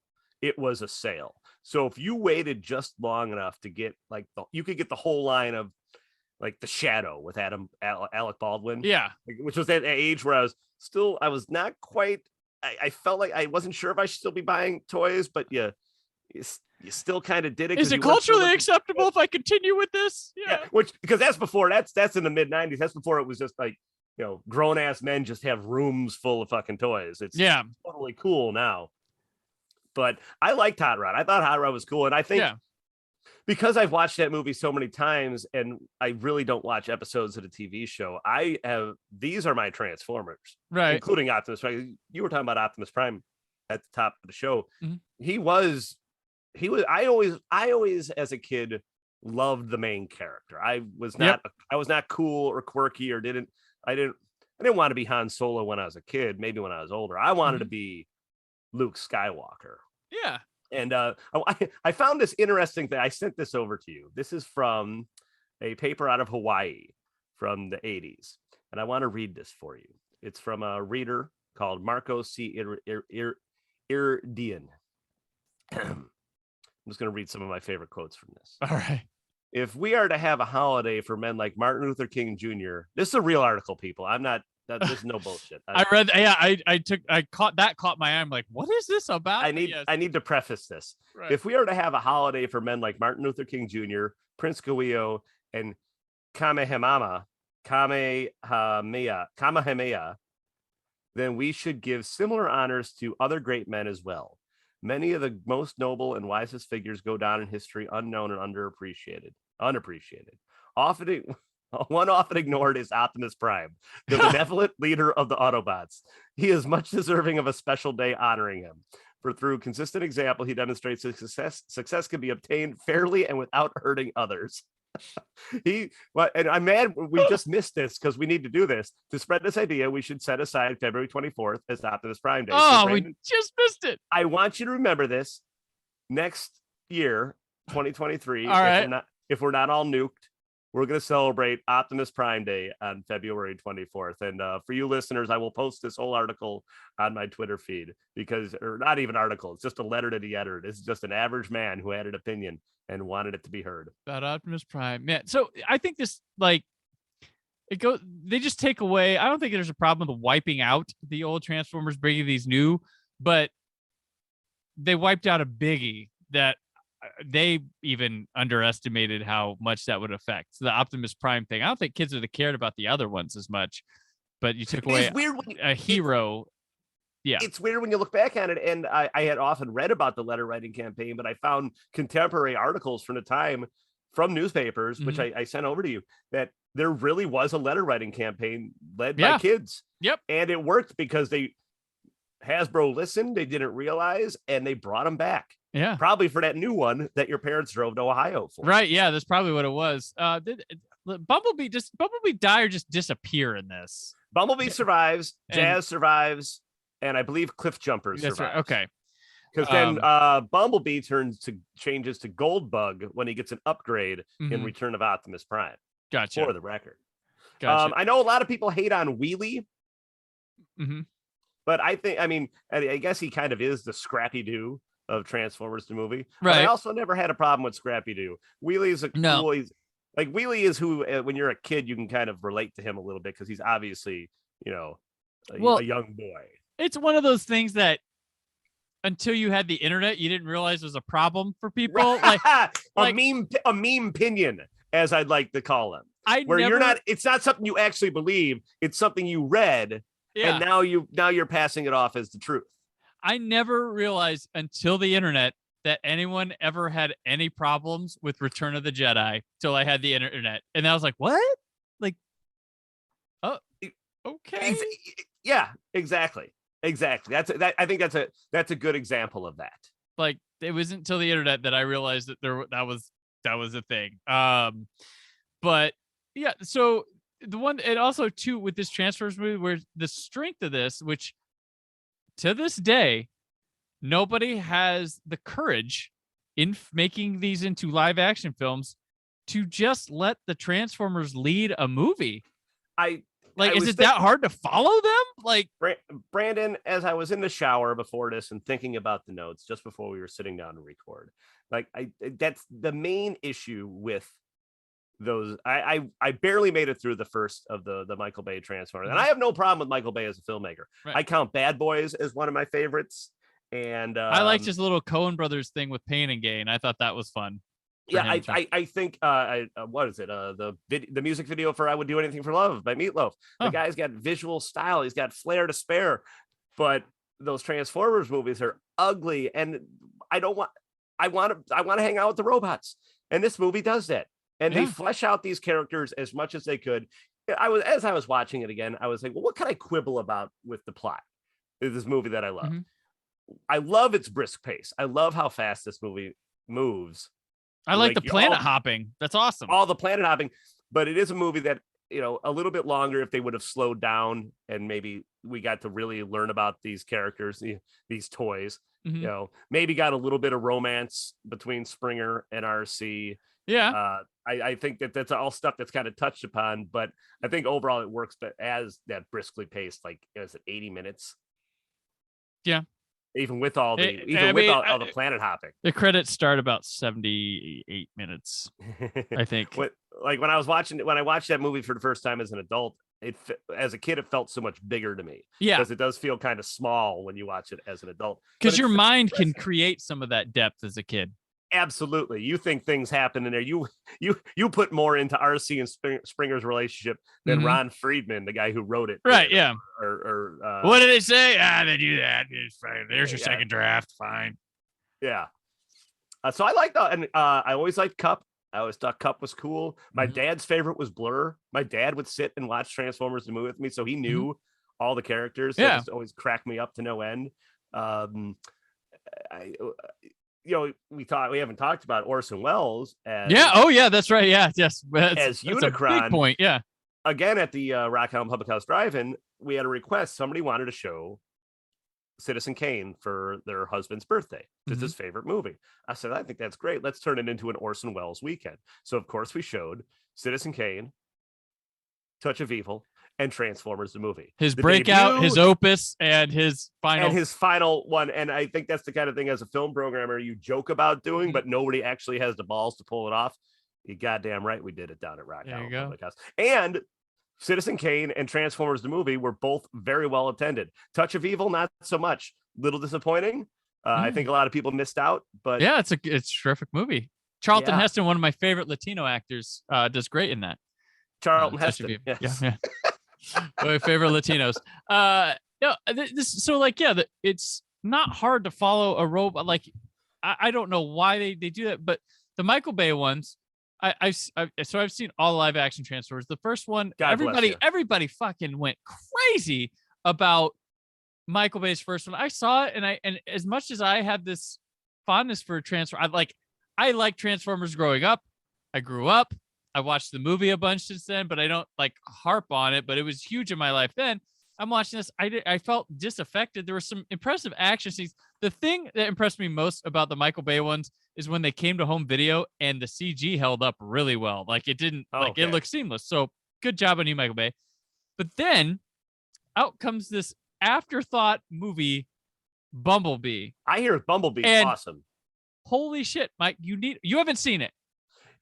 it was a sale. So if you waited just long enough to get like you could get the whole line of like The Shadow with Alec Baldwin. Yeah. Which was that age where I was not quite, I felt like I wasn't sure if I should still be buying toys, but you still kind of did it. Is it culturally acceptable if I continue with this? Yeah. Because that's in the mid 90s. That's before it was just like, grown ass men just have rooms full of fucking toys. It's totally cool now. But I liked Hot Rod. I thought Hot Rod was cool. And I think because I've watched that movie so many times and I really don't watch episodes of the TV show, these are my Transformers, right? Including Optimus Prime. You were talking about Optimus Prime at the top of the show. I always as a kid loved the main character. I was not cool or quirky or I didn't want to be Han Solo when I was a kid. Maybe when I was older, I wanted to be Luke Skywalker. Yeah. And I found this interesting thing. I sent this over to you. This is from a paper out of Hawaii from the 80s. And I want to read this for you. It's from a reader called Marco C. Irdian. I'm just going to read some of my favorite quotes from this. All right. If we are to have a holiday for men like Martin Luther King Jr., this is a real article, people. This is no bullshit. I read. Yeah, I caught my eye. I'm like, what is this about? I need to preface this. Right. If we are to have a holiday for men like Martin Luther King Jr., Prince Kaweho, and Kamehameha, then we should give similar honors to other great men as well. Many of the most noble and wisest figures go down in history unknown and unappreciated. One often ignored is Optimus Prime, the benevolent leader of the Autobots. He is much deserving of a special day honoring him. For through consistent example, he demonstrates that success can be obtained fairly and without hurting others. And I'm mad we just missed this because we need to do this. To spread this idea, we should set aside February 24th as Optimus Prime Day. Oh, so Brandon, we just missed it. I want you to remember this next year, 2023. All right. If we're not all nuked, we're going to celebrate Optimus Prime Day on February 24th. And for you listeners, I will post this whole article on my Twitter feed or not even article. It's just a letter to the editor. This is just an average man who had an opinion and wanted it to be heard. About Optimus Prime. Man, so I think this, they just take away. I don't think there's a problem with wiping out the old Transformers, bringing these new, but they wiped out a biggie that they even underestimated how much that would affect the Optimus Prime thing. I don't think kids would have cared about the other ones as much, but you took away a hero. Yeah. It's weird when you look back on it. And I had often read about the letter writing campaign, but I found contemporary articles from the time from newspapers, which I sent over to you, that there really was a letter writing campaign led by kids. Yep. And it worked because Hasbro listened, they didn't realize, and they brought them back. Yeah. Probably for that new one that your parents drove to Ohio for. Right. Yeah. That's probably what it was. Did Bumblebee die or just disappear in this? Bumblebee survives, Jazz survives, and I believe Cliff Jumper survives. Right. Okay. Because then Bumblebee changes to Goldbug when he gets an upgrade in Return of Optimus Prime. Gotcha. For the record. Gotcha. I know a lot of people hate on Wheelie. But I guess he kind of is the Scrappy-Doo of Transformers the movie. Right. But I also never had a problem with Scrappy-Doo. Wheelie is Wheelie is who, when you're a kid, you can kind of relate to him a little bit because he's obviously, a young boy. It's one of those things that until you had the internet, you didn't realize was a problem for people. A meme pinion, as I'd like to call him. It's not something you actually believe. It's something you read. Yeah. And now you're passing it off as the truth. I never realized until the internet that anyone ever had any problems with Return of the Jedi till I had the internet. And I was like, what? Like, oh, okay. Yeah, exactly. Exactly. I think that's a good example of that. Like, it wasn't until the internet that I realized that that was a thing. But yeah, so the one, and also too with this Transformers movie, where the strength of this, which to this day nobody has the courage in making these into live action films to just let the Transformers lead a movie. Is it that hard to follow them? Like, Brandon, as I was in the shower before this and thinking about the notes just before we were sitting down to record, that's the main issue with those. I barely made it through the first of the Michael Bay Transformers, and I have no problem with Michael Bay as a filmmaker. Right. I count Bad Boys as one of my favorites, and I liked his little Coen Brothers thing with Pain and Gain. I thought that was fun. Yeah, I think what is it? The music video for "I Would Do Anything for Love" by Meatloaf. The guy's got visual style. He's got flair to spare, but those Transformers movies are ugly, and I want to hang out with the robots, and this movie does that. And they flesh out these characters as much as they could. As I was watching it again, I was like, well, what can I quibble about with the plot of this movie that I love? I love its brisk pace. I love how fast this movie moves. I like the planet hopping. That's awesome. All the planet hopping. But it is a movie that, a little bit longer if they would have slowed down and maybe we got to really learn about these characters, these toys, maybe got a little bit of romance between Springer and RC. Yeah. I think that's all stuff that's kind of touched upon, but I think overall it works, but as that briskly paced, like, is it 80 minutes? Yeah. Even with all the planet hopping. The credits start about 78 minutes, I think. When I watched that movie for the first time as an adult, as a kid, it felt so much bigger to me. Yeah. Because it does feel kind of small when you watch it as an adult. Because your mind can create some of that depth as a kid. Absolutely. You think things happen in there. You put more into RC and Springer's relationship than Ron Friedman, the guy who wrote it. Right. Yeah. Or what did it say? They do that. It's fine. There's your second draft. Fine. Yeah. So I like that. And I always liked Cup. I always thought Cup was cool. My dad's favorite was Blur. My dad would sit and watch Transformers the movie with me. So he knew all the characters. So it just always cracked me up to no end. We haven't talked about Orson Welles as that's right. Yes, as Unicron. That's a big point. Yeah. Again, at the Rock Island Public House Drive-In, we had a request. Somebody wanted to show Citizen Kane for their husband's birthday. This is his favorite movie. I said, I think that's great. Let's turn it into an Orson Welles weekend. So of course we showed Citizen Kane, Touch of Evil, and Transformers the movie. His breakout, his opus, and his final one. And I think that's the kind of thing as a film programmer you joke about doing, but nobody actually has the balls to pull it off. You goddamn right we did it down at Rock Island Public House. And Citizen Kane and Transformers the movie were both very well attended. Touch of Evil, not so much. Little disappointing. I think a lot of people missed out, but yeah, it's a terrific movie. Charlton Yeah. Heston, one of my favorite Latino actors, does great in that. Charlton especially Heston. if Yes. yeah. My favorite Latinos. No, so like, yeah, it's not hard to follow a robot. Like, I don't know why they do that, but the Michael Bay ones, I've seen all live action Transformers. The first one, God bless you. everybody fucking went crazy about Michael Bay's first one. I saw it, and as much as I have this fondness for Transformers, I like Transformers growing up. I grew up. I watched the movie a bunch since then, but I don't like harp on it. But it was huge in my life then. I'm watching this. I felt disaffected. There were some impressive action scenes. The thing that impressed me most about the Michael Bay ones is when they came to home video and the CG held up really well. Like it didn't, it looked seamless. So good job on you, Michael Bay. But then out comes this afterthought movie, Bumblebee. I hear Bumblebee is awesome. Holy shit, Mike! You haven't seen it.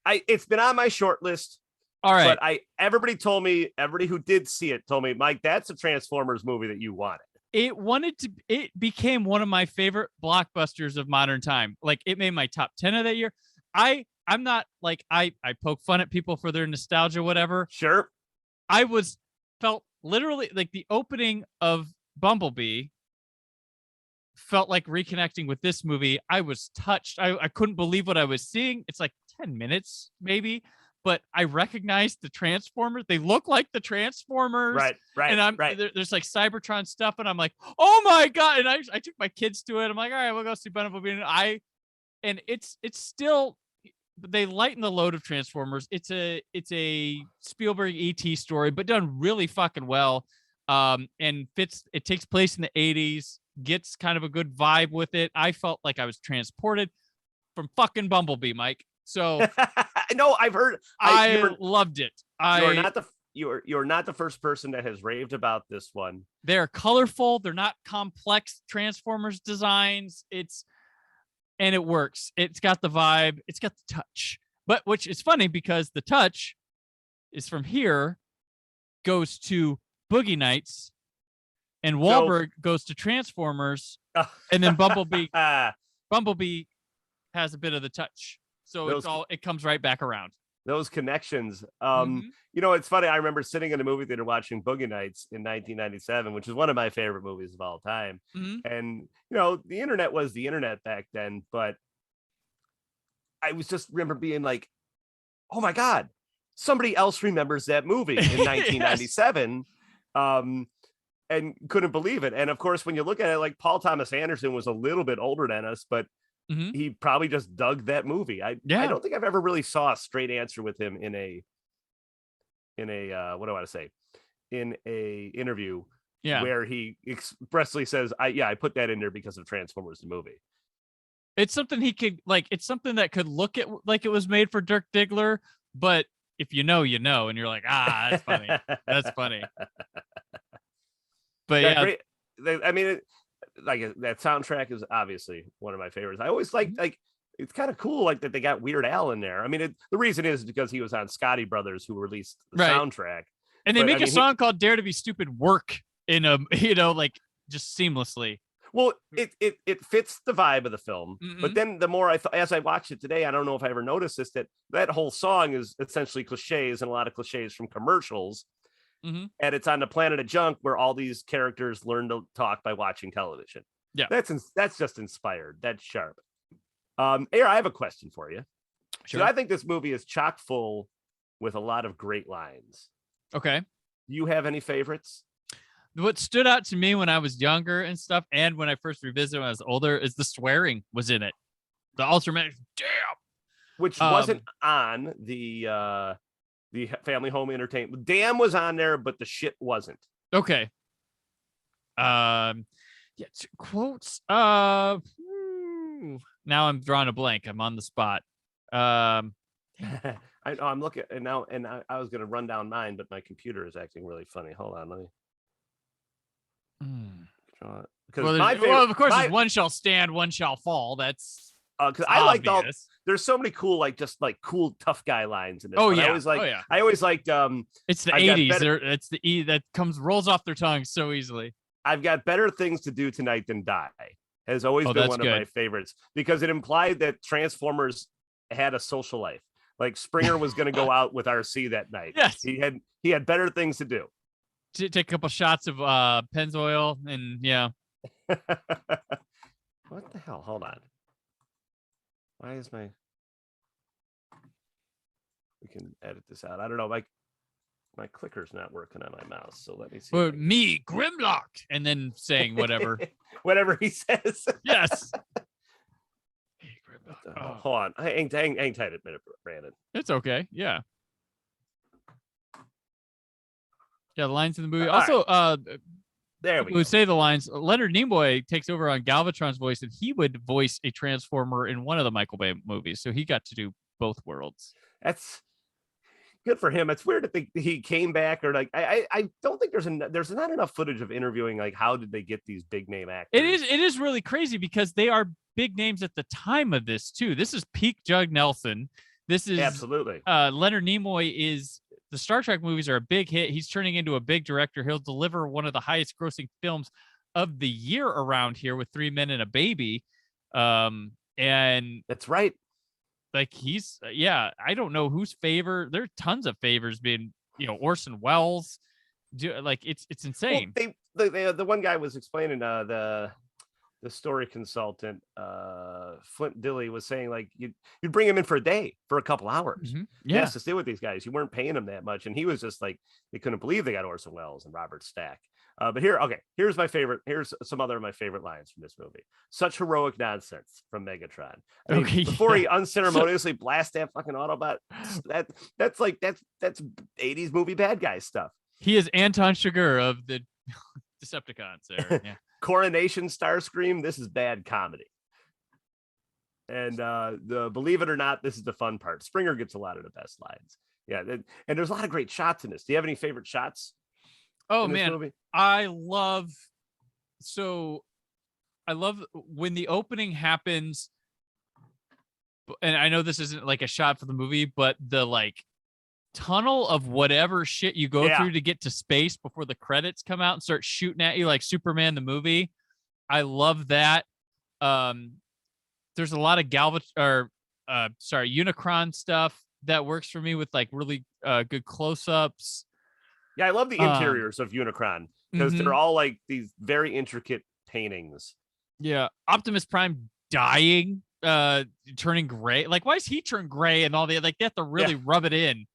It's been on my short list. All right. But everybody who did see it told me, Mike, that's a Transformers movie that you wanted. It became one of my favorite blockbusters of modern time. Like it made my top 10 of that year. I'm not like, I poke fun at people for their nostalgia, whatever. Sure. Felt literally like the opening of Bumblebee felt like reconnecting with this movie. I was touched. I couldn't believe what I was seeing. It's like 10 minutes maybe, but I recognized the Transformers. They look like the Transformers. Right. And there's like Cybertron stuff, and I'm like, oh my God. And I took my kids to it. I'm like, all right, we'll go see Bumblebee. And it's still, they lighten the load of Transformers. It's a Spielberg ET story, but done really fucking well. And it takes place in the 80s, gets kind of a good vibe with it. I felt like I was transported from fucking Bumblebee, Mike. So no, I've heard. I loved it. You're not the first person that has raved about this one. They're colorful. They're not complex Transformers designs. And it works. It's got the vibe. It's got the touch. But which is funny because the touch is from here, goes to Boogie Nights, and Wahlberg goes to Transformers, and then Bumblebee has a bit of the touch. So it comes right back around. Those connections. It's funny. I remember sitting in a movie theater watching Boogie Nights in 1997, which is one of my favorite movies of all time. And, the internet was the internet back then, but I was just remember being like, oh my God, somebody else remembers that movie in 1997. And couldn't believe it. And of course, when you look at it, like Paul Thomas Anderson was a little bit older than us, but he probably just dug that movie. I don't think I've ever really saw a straight answer with him in a what do I want to say? In a interview where he expressly says, I put that in there because of Transformers the movie. It's something it's something that could look at like it was made for Dirk Diggler, but if you know, and you're like, that's funny. That's funny. But that soundtrack is obviously one of my favorites. I always like it's kind of cool like that they got Weird Al in there. I mean, the reason is because he was on Scotty Brothers, who released the soundtrack, and they make a song called "Dare to Be Stupid" work in a just seamlessly. Well, it fits the vibe of the film, but then the more as I watched it today, I don't know if I ever noticed this, that whole song is essentially cliches and a lot of cliches from commercials. And it's on the planet of junk where all these characters learn to talk by watching television. Yeah, that's just inspired. That's sharp. Aaron, I have a question for you. Sure. So I think this movie is chock full with a lot of great lines. Okay. Do you have any favorites? What stood out to me when I was younger and stuff, and when I first revisited when I was older, is the swearing was in it. The ultimate damn, which wasn't on the Family Home Entertainment. Damn was on there, but the shit wasn't. Okay. Quotes. Now I'm drawing a blank. I'm on the spot. I'm looking and now, and I was going to run down mine, but my computer is acting really funny. Hold on, let me. Draw it. Of course, one shall stand, one shall fall. That's because I liked all. There's so many cool, cool tough guy lines in this. I always liked. It's the 80s. It's the E that rolls off their tongue so easily. I've got better things to do tonight than die. has always been one good. of my favorites because it implied that Transformers had a social life. Like Springer was going to go out with RC that night. Yes. He had better things to do. Take a couple shots of Pennzoil and yeah. What the hell? Hold on. Why is we can edit this out. I don't know. My clicker's not working on my mouse. So let me see. Well, me, Grimlock, and then saying whatever. Whatever he says. Yes. Hold on. Hang tight a minute, Brandon. It's okay. Yeah. Yeah, the lines in the movie. All Also, right. There we go. Who say the lines, Leonard Nimoy takes over on Galvatron's voice, and he would voice a Transformer in one of the Michael Bay movies. So he got to do both worlds. That's good for him. It's weird to think he came back, or like I don't think there's not enough footage of interviewing like how did they get these big name actors. It is really crazy because they are big names at the time of this too. This is peak Judd Nelson. This is absolutely Leonard Nimoy is. The Star Trek movies are a big hit. He's turning into a big director. He'll deliver one of the highest grossing films of the year around here with 3 Men and a Baby. And that's right. Like he's, I don't know whose favor. There are tons of favors being, Orson Welles. It's insane. Well, the one guy was explaining the story consultant, Flint Dilley, was saying like you'd bring him in for a day, for a couple hours. Mm-hmm. Yes, to stay with these guys. You weren't paying him that much. And he was just like, they couldn't believe they got Orson Welles and Robert Stack. But here's my favorite. Here's some other of my favorite lines from this movie. Such heroic nonsense from Megatron. I mean, before he unceremoniously blasts that fucking Autobot, that's 80s movie bad guy stuff. He is Anton Chigurh of the Decepticons there. Yeah. Coronation Starscream, this is bad comedy. And believe it or not, this is the fun part. Springer gets a lot of the best lines. Yeah, and there's a lot of great shots in this. Do you have any favorite shots? Oh man, movie? I love when the opening happens, and I know this isn't like a shot for the movie, but the like tunnel of whatever shit you go through to get to space before the credits come out and start shooting at you like Superman the movie. I love that. There's a lot of Unicron stuff that works for me with like really good close-ups. Yeah, I love the interiors of Unicron because they're all like these very intricate paintings. Yeah, Optimus Prime dying, turning gray. Like, why is he turn gray and all the like? They have to really rub it in.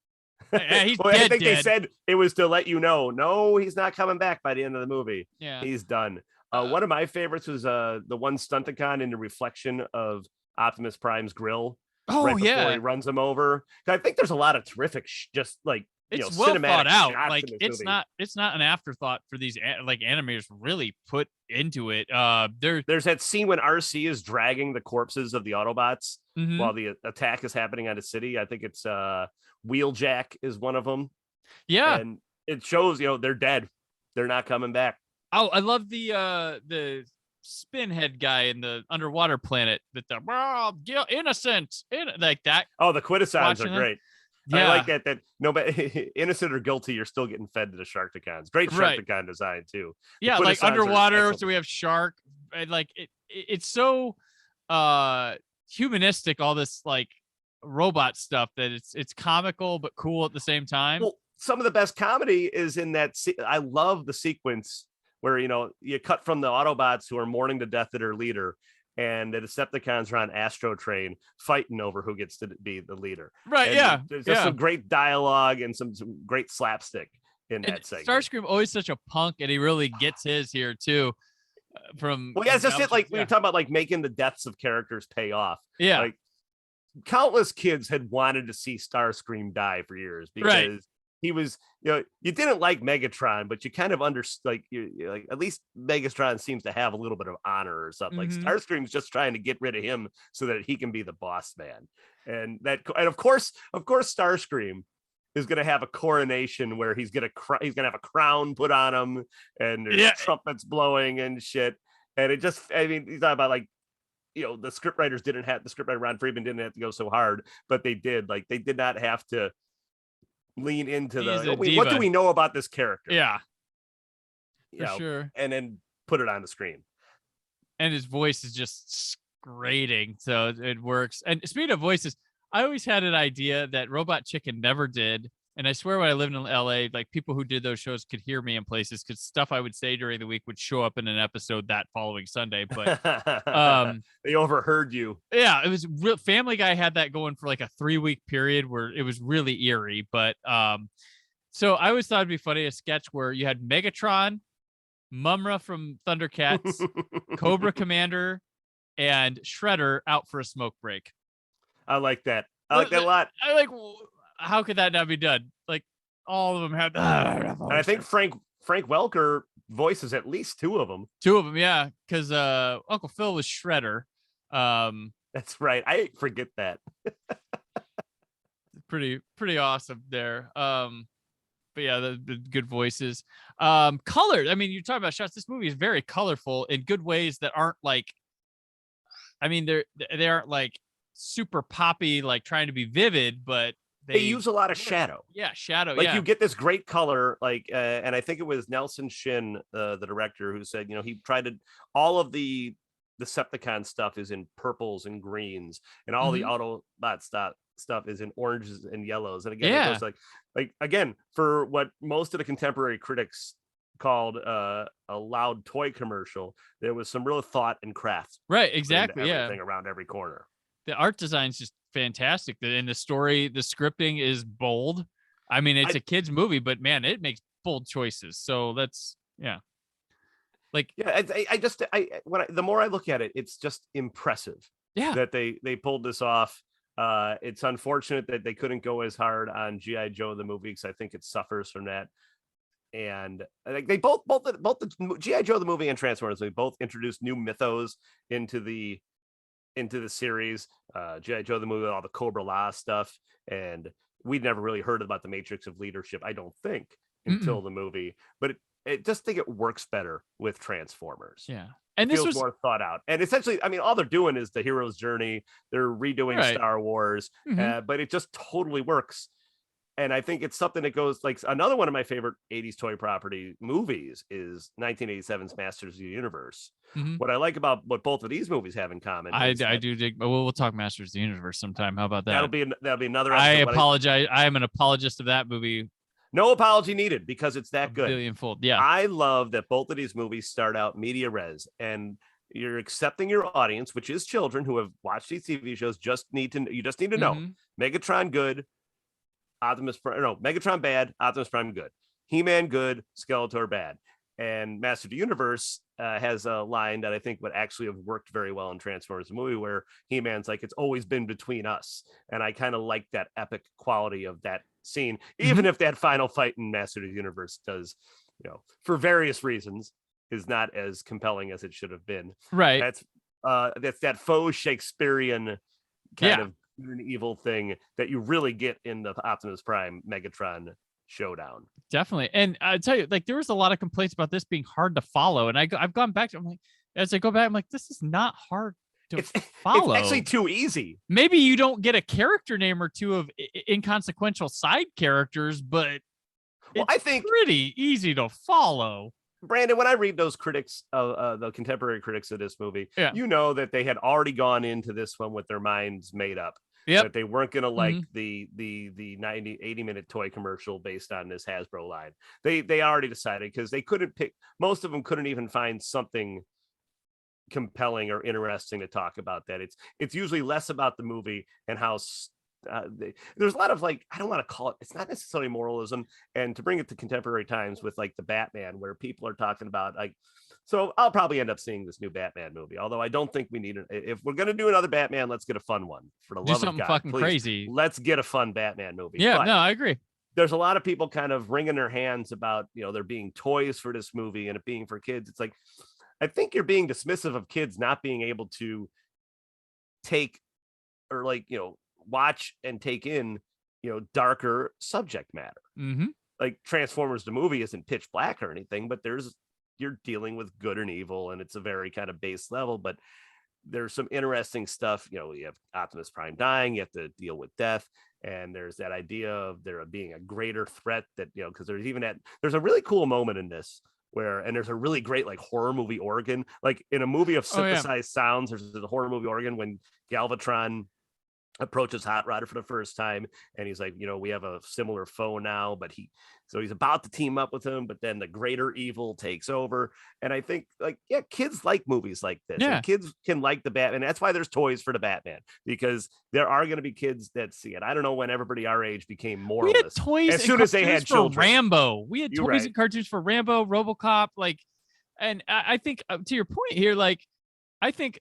He's dead, I think they said it was to let you know. No, he's not coming back by the end of the movie. Yeah, he's done. One of my favorites was the one Stunticon in the reflection of Optimus Prime's grill. Oh, right before he runs him over. I think there's a lot of terrific, just like it's well thought out. Like it's movie. It's not an afterthought for these like animators really put into it. There's that scene when RC is dragging the corpses of the Autobots while the attack is happening on the city. I think it's Wheeljack is one of them. Yeah, and it shows they're dead. They're not coming back. Oh, I love the spinhead guy in the underwater planet that innocent like that. Oh, the Quintessons are great. Yeah. I like that nobody innocent or guilty, you're still getting fed to the Sharkticons. Great Sharkticon design too. Yeah, like underwater, so we have shark, and like it's so humanistic, all this like robot stuff that it's comical but cool at the same time. Well, some of the best comedy is in that I love the sequence where you cut from the Autobots who are mourning the death of their leader, and the Decepticons are on Astro Train fighting over who gets to be the leader. Right, and there's just some great dialogue and some great slapstick in that segment. Starscream always such a punk, and he really gets his here too. It's just it. Like when you talk about like making the deaths of characters pay off. Yeah, like countless kids had wanted to see Starscream die for years because he was, you didn't like Megatron, but you kind of understood, like at least Megatron seems to have a little bit of honor or something. Like Starscream's just trying to get rid of him so that he can be the boss man. And of course Starscream is going to have a coronation where he's going to have a crown put on him and there's trumpets blowing and shit. And it just, he's talking about like, the scriptwriter Ron Friedman didn't have to go so hard, but they did. Like they did not have to lean into what do we know about this character? Yeah, for sure. And then put it on the screen. and his voice is just grating, so it works. And speaking of voices, I always had an idea that Robot Chicken never did. And I swear when I lived in LA, like people who did those shows could hear me in places because stuff I would say during the week would show up in an episode that following Sunday. But they overheard you. Yeah, it was real. Family Guy had that going for like a 3-week period where it was really eerie. But so I always thought it'd be funny, a sketch where you had Megatron, Mumra from Thundercats, Cobra Commander, and Shredder out for a smoke break. I like that. I like that a lot. I like, how could that not be done? Like all of them had. And I think Frank Welker voices at least 2 of them. 2 of them, yeah, because Uncle Phil was Shredder. That's right. I forget that. pretty awesome there. But yeah, the good voices. Colored. I mean, you're talking about shots. This movie is very colorful in good ways that aren't like. I mean, they aren't like super poppy, like trying to be vivid, but they use a lot of shadow. Yeah, shadow. Like yeah. You get this great color, like, and I think it was Nelson Shin, the director, who said, he tried to all of the Decepticon stuff is in purples and greens, and all the Autobot stuff is in oranges and yellows. And again, it goes like again, for what most of the contemporary critics called a loud toy commercial, there was some real thought and craft. Right, exactly. Everything around every corner. The art design's just fantastic. And the story, the scripting is bold. I mean, it's a kid's movie, but man, it makes bold choices. So that's like, yeah. The more I look at it, it's just impressive. Yeah, that they pulled this off. It's unfortunate that they couldn't go as hard on G.I. Joe the movie, because I think it suffers from that. And like they both the G.I. Joe the movie and Transformers, they both introduced new mythos into the series. G.I. Joe the movie, all the Cobra La stuff, and we'd never really heard about the Matrix of Leadership, I don't think, until the movie. But it just think it works better with Transformers. Yeah. And this feels was more thought out. And essentially, I mean, all they're doing is the hero's journey. They're redoing Star Wars, but it just totally works. And I think it's something that goes like another one of my favorite 80s toy property movies is 1987's Masters of the Universe. What I like about what both of these movies have in common. I do dig, but we'll talk Masters of the Universe sometime. How about that? That'll be another. I apologize. I am an apologist of that movie. No apology needed, because it's that good. Billionfold. Yeah. I love that both of these movies start out media res, and you're accepting your audience, which is children who have watched these TV shows. You just need to know Megatron good, Megatron bad, Optimus Prime good, He-Man good, Skeletor bad. And Master of the Universe has a line that I think would actually have worked very well in Transformers, the movie, where He-Man's like, it's always been between us. And I kind of like that epic quality of that scene, even if that final fight in Master of the Universe does, for various reasons, is not as compelling as it should have been. Right. That's that faux Shakespearean kind of good and evil thing that you really get in the Optimus Prime Megatron showdown. Definitely. And I tell you, like, there was a lot of complaints about this being hard to follow, and I've gone back to, I'm like, as I go back, I'm like, this is not hard to follow. It's actually too easy. Maybe you don't get a character name or two of inconsequential side characters, but I think pretty easy to follow. Brandon, when I read those critics, the contemporary critics of this movie, you know that they had already gone into this one with their minds made up. That they weren't going to like the 80-minute toy commercial based on this Hasbro line. They already decided, because they couldn't pick, most of them couldn't even find something compelling or interesting to talk about. That it's usually less about the movie and how there's a lot of, like, I don't want to call it, it's not necessarily moralism, and to bring it to contemporary times with like the Batman, where people are talking about, like, so I'll probably end up seeing this new Batman movie, although I don't think we need it. If we're going to do another Batman, let's get a fun one, for the love of God. Fucking please. Crazy. Let's get a fun Batman movie. Yeah, no, I agree. There's a lot of people kind of wringing their hands about, there being toys for this movie and it being for kids. It's like, I think you're being dismissive of kids not being able to take, or like, watch and take in, darker subject matter. Like Transformers the movie isn't pitch black or anything, but you're dealing with good and evil, and it's a very kind of base level, but there's some interesting stuff. You have Optimus Prime dying, you have to deal with death, and there's that idea of there being a greater threat that, because there's a really cool moment in this and there's a really great like horror movie organ, like in a movie of synthesized sounds. There's the horror movie organ when Galvatron approaches Hot Rod for the first time, and he's like, we have a similar foe now, but he's about to team up with him, but then the greater evil takes over. And I think kids like movies like this. Yeah. And kids can like the Batman. That's why there's toys for the Batman, because there are going to be kids that see it. I don't know when everybody our age became moralists. We had toys as soon as they had children. Rambo. We had toys and cartoons for Rambo, RoboCop, and I think to your point here, I think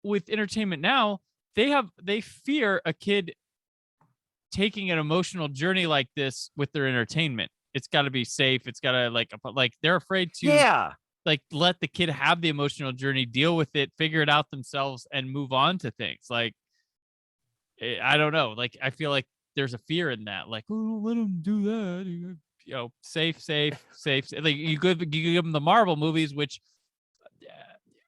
with entertainment now, they fear a kid taking an emotional journey like this with their entertainment. It's got to be safe. It's got to they're afraid to let the kid have the emotional journey, deal with it, figure it out themselves, and move on to things. I don't know. I feel like there's a fear in that. Oh, don't let them do that. Safe. You give them the Marvel movies, which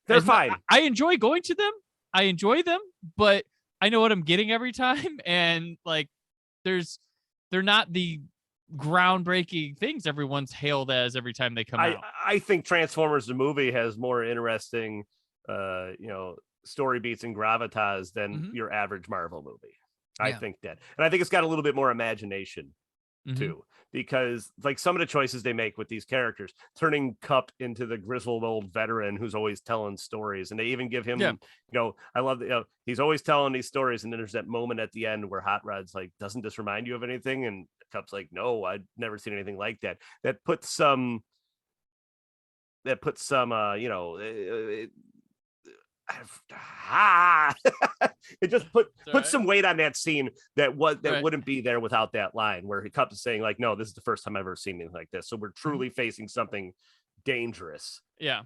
they're fine. I enjoy going to them. I enjoy them, but I know what I'm getting every time. And they're not the groundbreaking things everyone's hailed as every time they come out. I think Transformers the movie has more interesting, story beats and gravitas than your average Marvel movie. I think that, and I think it's got a little bit more imagination too, because some of the choices they make with these characters, turning Cup into the grizzled old veteran who's always telling stories, and they even give him, I love that he's always telling these stories, and then there's that moment at the end where Hot Rod's like, doesn't this remind you of anything? And Cup's like, no, I've never seen anything like that. That puts some it just put some weight on that scene that wouldn't be there without that line where he comes saying no, this is the first time I've ever seen anything like this. So we're truly facing something dangerous. Yeah.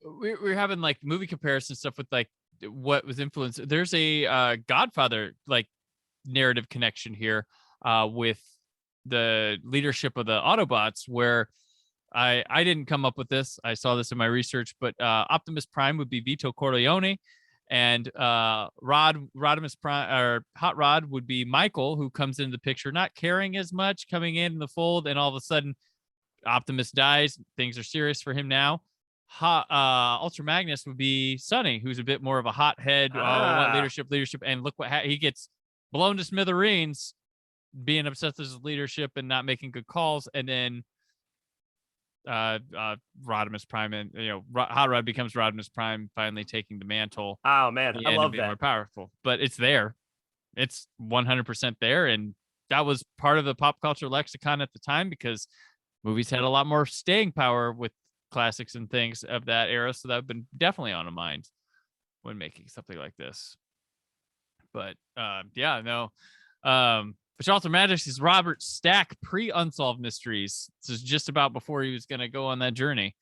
We're having movie comparison stuff with what was influenced. There's a Godfather narrative connection here with the leadership of the Autobots, where I didn't come up with this. I saw this in my research, but Optimus Prime would be Vito Corleone, and Rodimus Prime, or Hot Rod, would be Michael, who comes into the picture not caring as much, coming in the fold, and all of a sudden Optimus dies. Things are serious for him now. Ultra Magnus would be Sonny, who's a bit more of a hothead, want leadership, and look what he gets blown to smithereens, being obsessed with his leadership and not making good calls, and then Rodimus Prime, and Hot Rod becomes Rodimus Prime, finally taking the mantle. Oh man, I love that. More powerful, but it's there. It's 100% there, and that was part of the pop culture lexicon at the time, because movies had a lot more staying power with classics and things of that era. So that would been definitely on a mind when making something like this. But Which also Magic is Robert Stack pre-Unsolved Mysteries. This is just about before he was going to go on that journey.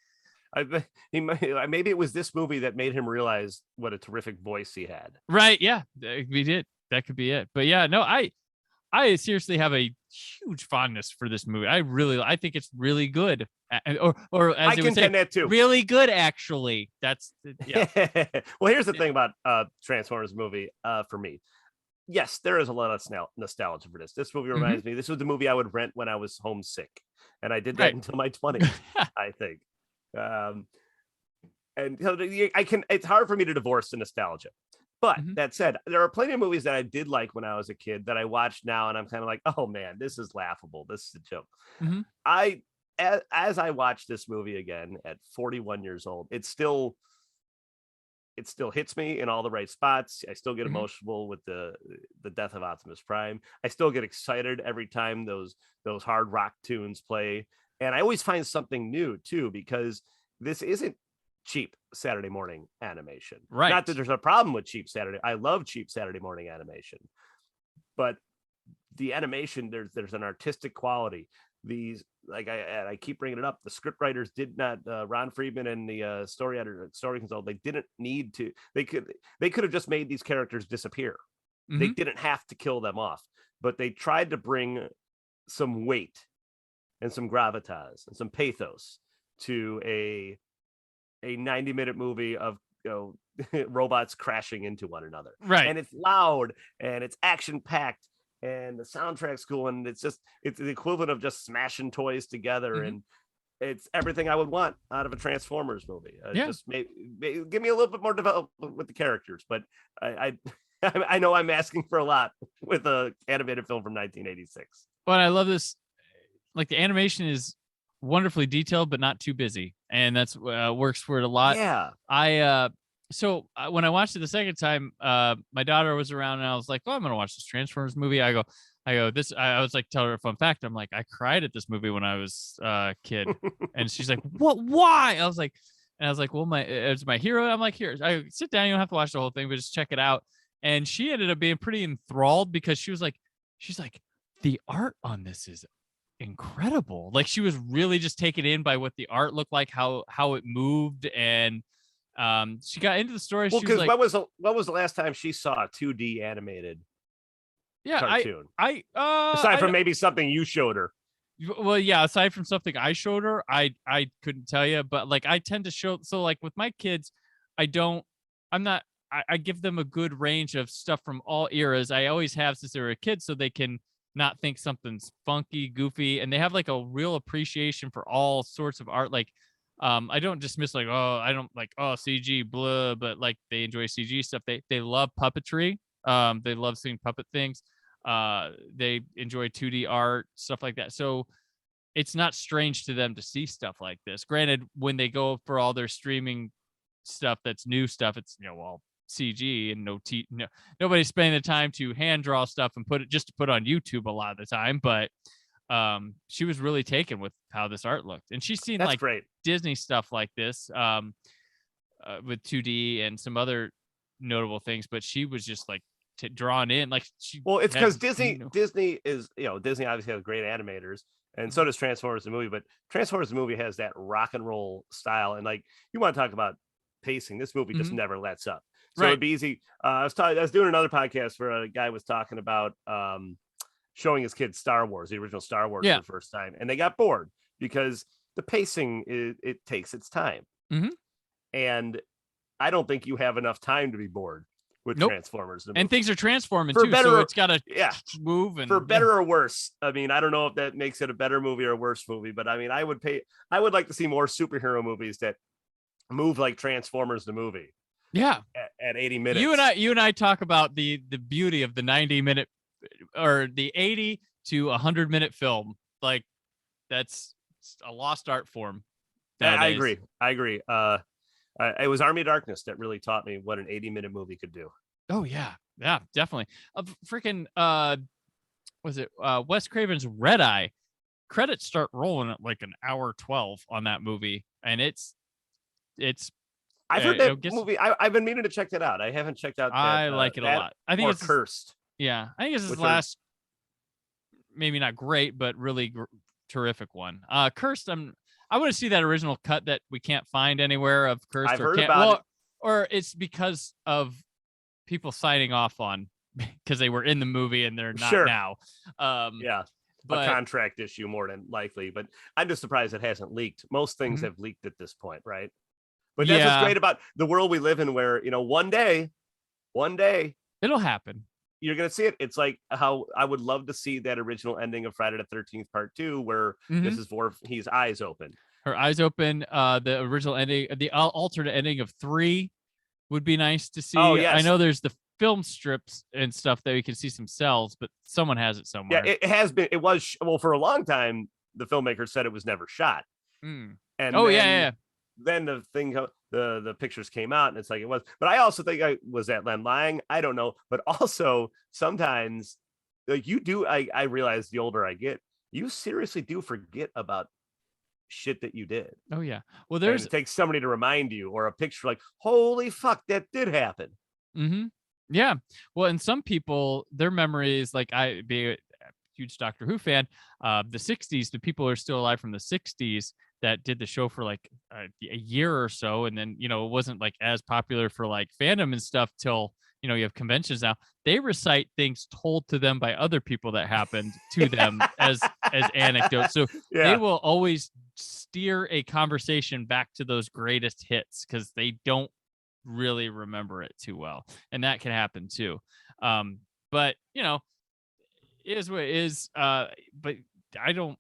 Maybe it was this movie that made him realize what a terrific voice he had. Right. Yeah, we did. That could be it. But yeah, no, I seriously have a huge fondness for this movie. I think it's really good. Or as I would say, that too. Really good, actually. That's yeah. Well, here's the thing about Transformers movie for me. Yes, there is a lot of nostalgia for this. This movie reminds me. This was the movie I would rent when I was homesick, and I did that until my 20s. I think, and it's hard for me to divorce the nostalgia. But that said, there are plenty of movies that I did like when I was a kid that I watch now, and I'm kind of like, oh man, this is laughable. This is a joke. As I watch this movie again at 41 years old, it still hits me in all the right spots. I still get emotional with the death of Optimus Prime. I still get excited every time those hard rock tunes play. And I always find something new too, because this isn't cheap Saturday morning animation. Right. Not that there's a problem with cheap Saturday. I love cheap Saturday morning animation. But the animation, there's an artistic quality. These, like I keep bringing it up, the script writers did not, Ron Friedman and the story consultant, they didn't need to. They could have just made these characters disappear. They didn't have to kill them off, but they tried to bring some weight and some gravitas and some pathos to a 90-minute movie of robots crashing into one another. Right. And it's loud and it's action packed. And the soundtrack's cool, and it's the equivalent of just smashing toys together. And it's everything I would want out of a Transformers movie. Yeah. Just give me a little bit more development with the characters, but I I know I'm asking for a lot with a animated film from 1986. But I love this. Like the animation is wonderfully detailed, but not too busy, and that's works for it a lot. Yeah. When I watched it the second time, my daughter was around, and I was like, "Oh, I'm gonna watch this Transformers movie." I was like, tell her a fun fact. I'm like, I cried at this movie when I was a kid, and she's like, "What? Why?" I was like, "Well, it's my hero." I'm like, "Here, I sit down. You don't have to watch the whole thing, but just check it out." And she ended up being pretty enthralled because she's like, the art on this is incredible. Like she was really just taken in by what the art looked like, how it moved, and she got into the story. Well, she was because like, what was the last time she saw a 2D animated cartoon? Aside from maybe something you showed her. Well, yeah, aside from something I showed her, I couldn't tell you, but like I tend to show, so like with my kids, I give them a good range of stuff from all eras. I always have since they were a kid, so they can not think something's funky, goofy, and they have like a real appreciation for all sorts of art. Like, I don't dismiss like, oh, I don't like, oh, CG, blah, but like they enjoy CG stuff. They love puppetry. They love seeing puppet things. They enjoy 2D art, stuff like that. So it's not strange to them to see stuff like this. Granted, when they go for all their streaming stuff, that's new stuff, it's, CG and nobody's spending the time to hand draw stuff and put on YouTube a lot of the time. But she was really taken with how this art looked, and she's seen like great Disney stuff like this with 2D and some other notable things, but she was just like drawn in. Like it's because Disney is, Disney obviously has great animators, and so does Transformers the movie, but Transformers the movie has that rock and roll style, and like you want to talk about pacing, this movie just never lets up. So it'd be easy. I was doing another podcast where a guy was talking about showing his kids Star Wars, the original Star Wars for the first time, and they got bored because the pacing it takes its time, and I don't think you have enough time to be bored with Transformers. And things are transforming too, so it's got to move. And for better or worse. I mean, I don't know if that makes it a better movie or a worse movie, but I mean, I would like to see more superhero movies that move like Transformers the movie. Yeah, at 80 minutes. You and I talk about the beauty of the 90-minute or the 80 to 100-minute film. Like that's a lost art form nowadays. I agree. It was Army of Darkness that really taught me what an 80-minute movie could do. Oh yeah, definitely. Freaking was it Wes Craven's Red Eye? Credits start rolling at like an hour 12 on that movie, and it's. I've heard that movie. I've been meaning to check that out. I haven't checked out. I like it a lot. I think it's Cursed. Yeah, I think it's his last, maybe not great, but really terrific one. Cursed. I want to see that original cut that we can't find anywhere of Cursed. I've heard about it. Or it's because of people signing off on because they were in the movie and they're not now. But a contract issue more than likely. But I'm just surprised it hasn't leaked. Most things have leaked at this point, right? But that's what's great about the world we live in, where, one day it'll happen. You're going to see it. It's like how I would love to see that original ending of Friday the 13th Part 2, where Mrs. Voorhees' eyes open. Her eyes open. The original ending, the alternate ending of 3 would be nice to see. Oh, yes. I know there's the film strips and stuff that we can see some cells, but someone has it somewhere. Yeah, it has been. It was, for a long time, the filmmaker said it was never shot. And then the thing, the pictures came out, and it's like it was. But I also think was that Len lying. I don't know. But also sometimes, like you do, I realize the older I get, you seriously do forget about shit that you did. Oh yeah. Well, it takes somebody to remind you, or a picture like, holy fuck, that did happen. Yeah. Well, and some people, their memories, like I be a huge Doctor Who fan, the 60s, the people are still alive from the 60s that did the show for like a year or so. And then, it wasn't like as popular for like fandom and stuff till, you have conventions now. They recite things told to them by other people that happened to them as anecdotes. So they will always steer a conversation back to those greatest hits because they don't really remember it too well. And that can happen too. But, it is what it is. But I don't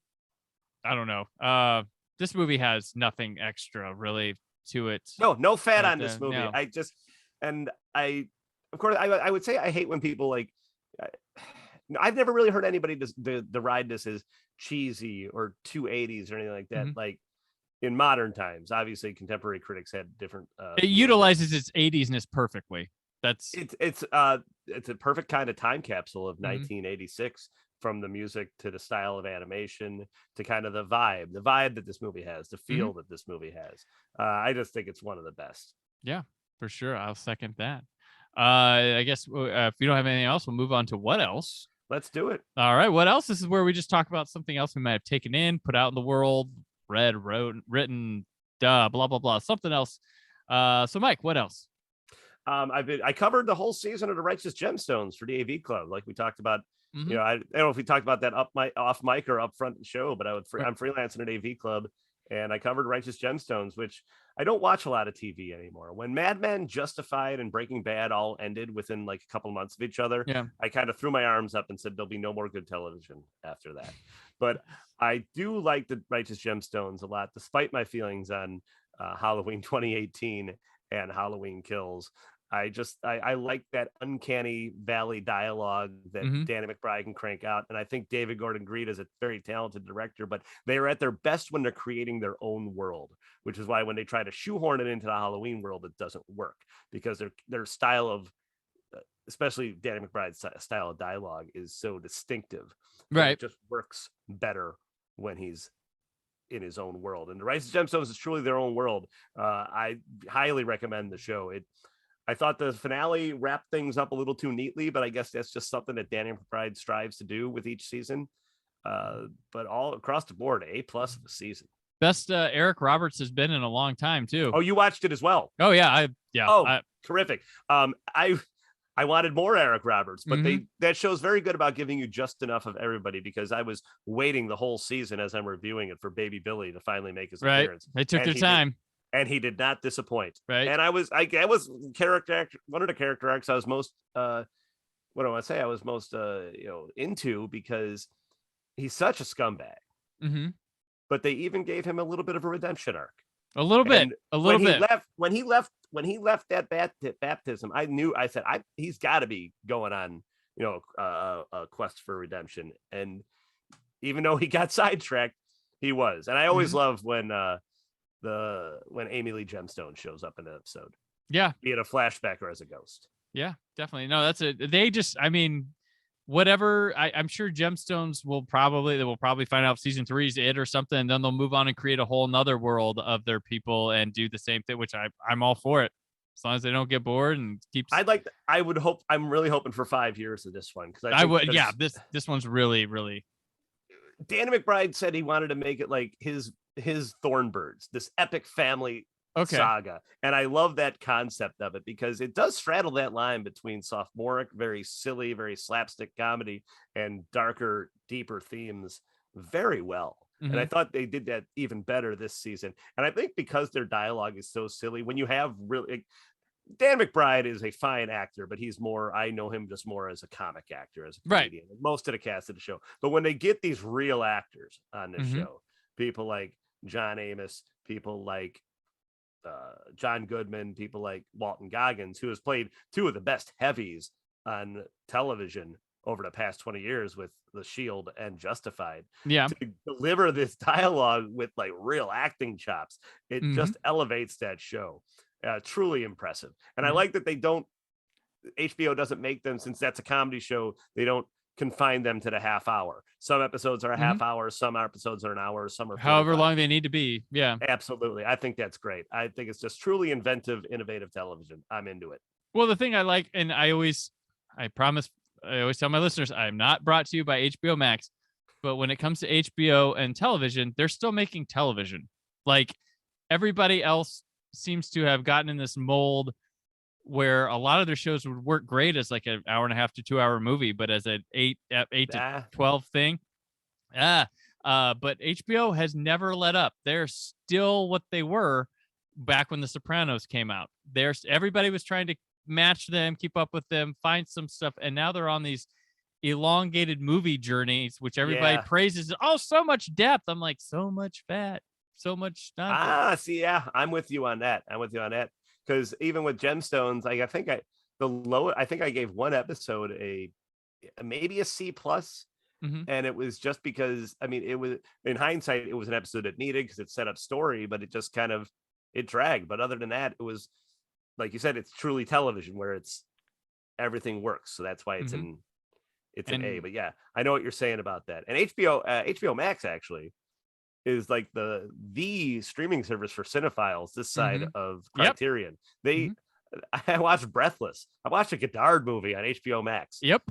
know. this movie has nothing extra really to it. No fat on But, this movie. no. Of course, I would say I hate when people like. I've never really heard anybody deride this as cheesy or 280s or anything like that. Mhm. Like in modern times, obviously, contemporary critics had different. It utilizes its 80s-ness perfectly. That's It's a perfect kind of time capsule of Mhm. 1986, from the music to the style of animation to kind of the vibe that this movie has, the feel that this movie has. I just think it's one of the best. Yeah, for sure. I'll second that. I guess if you don't have anything else, we'll move on to what else. Let's do it. All right, what else? This is where we just talk about something else we might have taken in, put out in the world, read, wrote, written, blah blah blah, something else. So Mike, what else? I covered the whole season of the Righteous Gemstones for the AV Club, like we talked about. Mhm. You know, I don't know if we talked about that off mic or up front show, but Right. I'm freelancing at AV Club, and I covered Righteous Gemstones, which I don't watch a lot of TV anymore. When Mad Men, Justified, and Breaking Bad all ended within like a couple months of each other, Yeah. I kind of threw my arms up and said there'll be no more good television after that. But I do like the Righteous Gemstones a lot, despite my feelings on Halloween 2018 and Halloween Kills. I like that uncanny valley dialogue that Mhm. Danny McBride can crank out. And I think David Gordon Green is a very talented director, but they are at their best when they're creating their own world, which is why when they try to shoehorn it into the Halloween world, it doesn't work, because their style of, especially Danny McBride's style of dialogue, is so distinctive. Right. It just works better when he's in his own world. And the Righteous Gemstones is truly their own world. I highly recommend the show. I thought the finale wrapped things up a little too neatly, but I guess that's just something that Danny McBride strives to do with each season. But all across the board, A+ of the season. Best Eric Roberts has been in a long time too. Oh, you watched it as well? Oh yeah, Terrific. I wanted more Eric Roberts, but that show's very good about giving you just enough of everybody, because I was waiting the whole season as I'm reviewing it for Baby Billy to finally make his appearance. They took their time. And he did not disappoint. Right. And I was character one of the character arcs I was most what do I want to say? I was most into, because he's such a scumbag. Mm-hmm. But they even gave him a little bit of a redemption arc. A little bit. When he left that baptism, I said he's got to be going on, a quest for redemption. And even though he got sidetracked, he was. And I always love when Amy Lee Gemstone shows up in an episode. Yeah. Be it a flashback or as a ghost. Yeah, definitely. No, they just, I mean, whatever. I'm sure Gemstones will probably find out season 3 is it or something, and then they'll move on and create a whole nother world of their people and do the same thing, which I'm all for it. As long as they don't get bored and keep. I'm really hoping for 5 years of this one, because this one's really, really. Danny McBride said he wanted to make it like his Thornbirds, this epic family saga. And I love that concept of it, because it does straddle that line between sophomoric, very silly, very slapstick comedy, and darker, deeper themes very well. And I thought they did that even better this season. And I think because their dialogue is so silly, when you have really, Dan McBride is a fine actor, but I know him just more as a comic actor, as a comedian, most of the cast of the show. But when they get these real actors on this show, people like John Amos, people like John Goodman, people like Walton Goggins, who has played two of the best heavies on television over the past 20 years with The Shield and Justified. Yeah. To deliver this dialogue with like real acting chops, it just elevates that show. Truly impressive. And I like that HBO doesn't make them, since that's a comedy show, they don't confine them to the half hour. Some episodes are a half hour, some episodes are an hour, some are 45. However long they need to be. Yeah, absolutely. I think that's great. I think it's just truly inventive, innovative television. I'm into it. Well, the thing I like, and I always tell my listeners, I'm not brought to you by HBO Max, but when it comes to HBO and television, they're still making television. Like, everybody else seems to have gotten in this mold where a lot of their shows would work great as like an hour and a half to 2 hour movie, but as an 8 to 12 thing. But HBO has never let up. They're still what they were back when The Sopranos came out. Everybody was trying to match them, keep up with them, find some stuff. And now they're on these elongated movie journeys, which everybody praises. Oh, so much depth. I'm like, so much fat. so much nonsense. See, yeah, I'm with you on that. Because even with Gemstones, I think I gave one episode maybe a C plus. Mm-hmm. And it was just because, I mean, it was, in hindsight, it was an episode it needed because it set up story, but it just kind of, it dragged. But other than that, it was, like you said, it's truly television where everything works. So that's why it's an A. But yeah, I know what you're saying about that. And HBO Max actually is like the streaming service for cinephiles this side of Criterion. I watched Breathless. I watched a Godard movie on HBO Max. Yep.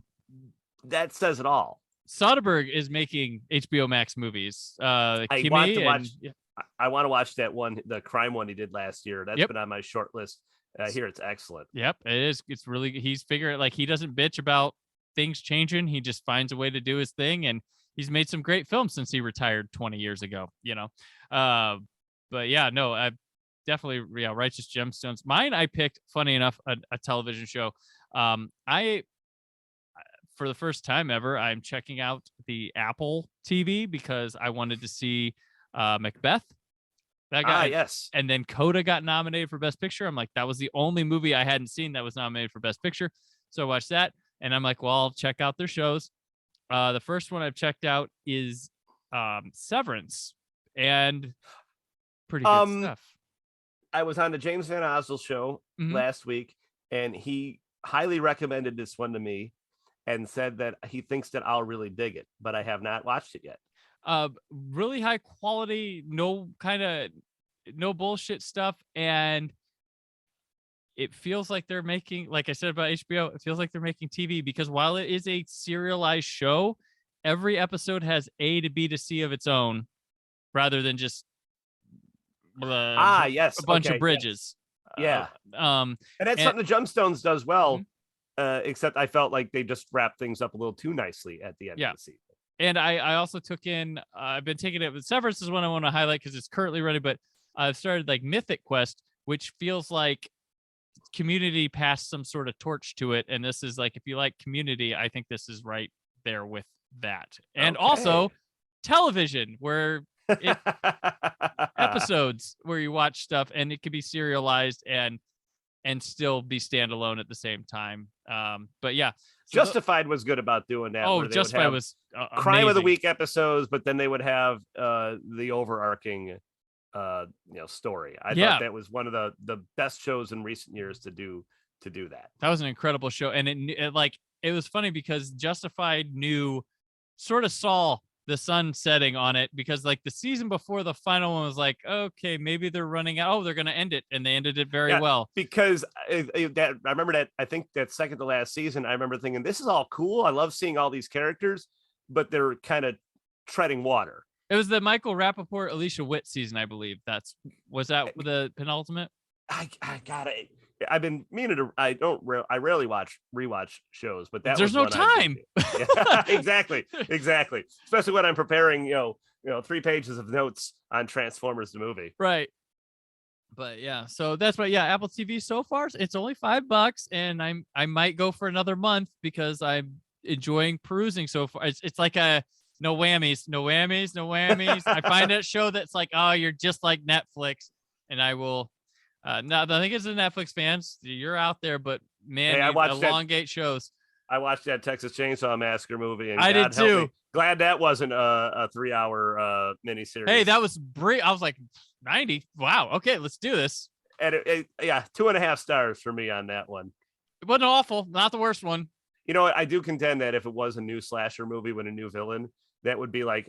That says it all. Soderbergh is making HBO Max movies. I want to watch that one, the crime one he did last year. That's been on my short list. I hear it's excellent. Yep, it is. It's really, he's figuring, like, he doesn't bitch about things changing. He just finds a way to do his thing, and he's made some great films since he retired 20 years ago, but yeah, no, I definitely, Righteous Gemstones. Mine, I picked, funny enough, a television show. For the first time ever, I'm checking out the Apple TV because I wanted to see Macbeth. That guy, yes. And then Coda got nominated for Best Picture. I'm like, that was the only movie I hadn't seen that was nominated for Best Picture. So I watched that, and I'm like, well, I'll check out their shows. The first one I've checked out is Severance, and pretty good stuff. I was on the James Van Osdale show last week, and he highly recommended this one to me and said that he thinks that I'll really dig it, but I have not watched it yet. Really high quality, no bullshit stuff, and it feels like they're making, like I said about HBO, it feels like they're making TV, because while it is a serialized show, every episode has A to B to C of its own, rather than just a bunch of bridges. Yes. And that's something the Gemstones does well. Except I felt like they just wrapped things up a little too nicely at the end of the season. And I also took in, I've been taking it with Severance is one I want to highlight because it's currently running, but I've started like Mythic Quest, which feels like Community passed some sort of torch to it. And this is like, if you like Community, I think this is right there with that. And also television, where episodes where you watch stuff and it can be serialized and still be standalone at the same time. But yeah, Justified was good about doing that. Oh, Justified was Crime of the Week episodes, but then they would have the overarching story. I thought that was one of the best shows in recent years to do that. That was an incredible show, and it was funny because Justified saw the sun setting on it, because like the season before the final one was like, okay, maybe they're running out. Oh, they're going to end it. And they ended it very well. Because I remember that, I think that second to last season, I remember thinking, this is all cool. I love seeing all these characters, but they're kind of treading water. It was the Michael Rappaport, Alicia Witt season, I believe. Was that the penultimate? I got it. I've been meaning to. I rarely rewatch shows, but there's no time. Exactly. Especially when I'm preparing, 3 pages of notes on Transformers the movie. Right. But yeah, so that's what. Yeah, Apple TV so far, it's only $5, and I might go for another month because I'm enjoying perusing so far. It's like a no whammies. I find that show that's like, oh, you're just like Netflix, and I will. No, I think it's the Netflix fans. You're out there, but man, I watched elongate shows. I watched that Texas Chainsaw Massacre movie, and I did too. Glad that wasn't a 3-hour miniseries. Hey, that was I was like 90. Wow. Okay, let's do this. And 2.5 stars for me on that one. It wasn't awful. Not the worst one. You know what? I do contend that if it was a new slasher movie with a new villain, that would be like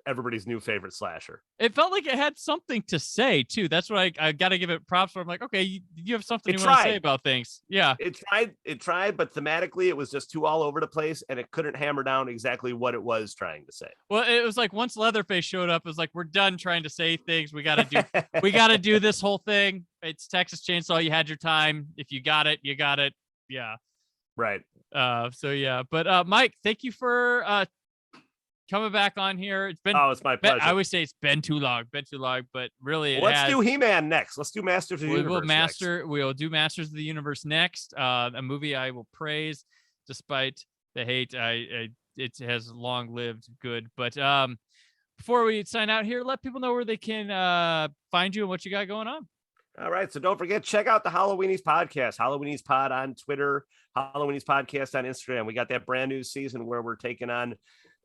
everybody's new favorite slasher. It felt like it had something to say too. That's what I got to give it props for. I'm like, okay, you have something you want to say about things. Yeah. It tried, but thematically it was just too all over the place, and it couldn't hammer down exactly what it was trying to say. Well, it was like once Leatherface showed up, it was like, we're done trying to say things. We got to do this whole thing. It's Texas Chainsaw. You had your time. If you got it, you got it. Yeah. Right. So yeah, but Mike, thank you for coming back on here. It's my pleasure. I always say it's been too long, but really, let's do He-Man next. Let's do Masters of the Universe. We'll do Masters of the Universe next. A movie I will praise despite the hate. It has long lived good, but before we sign out here, let people know where they can find you and what you got going on. All right. So don't forget, check out the Halloweenies Podcast, Halloweenies Pod on Twitter, Halloweenies Podcast on Instagram. We got that brand new season where we're taking on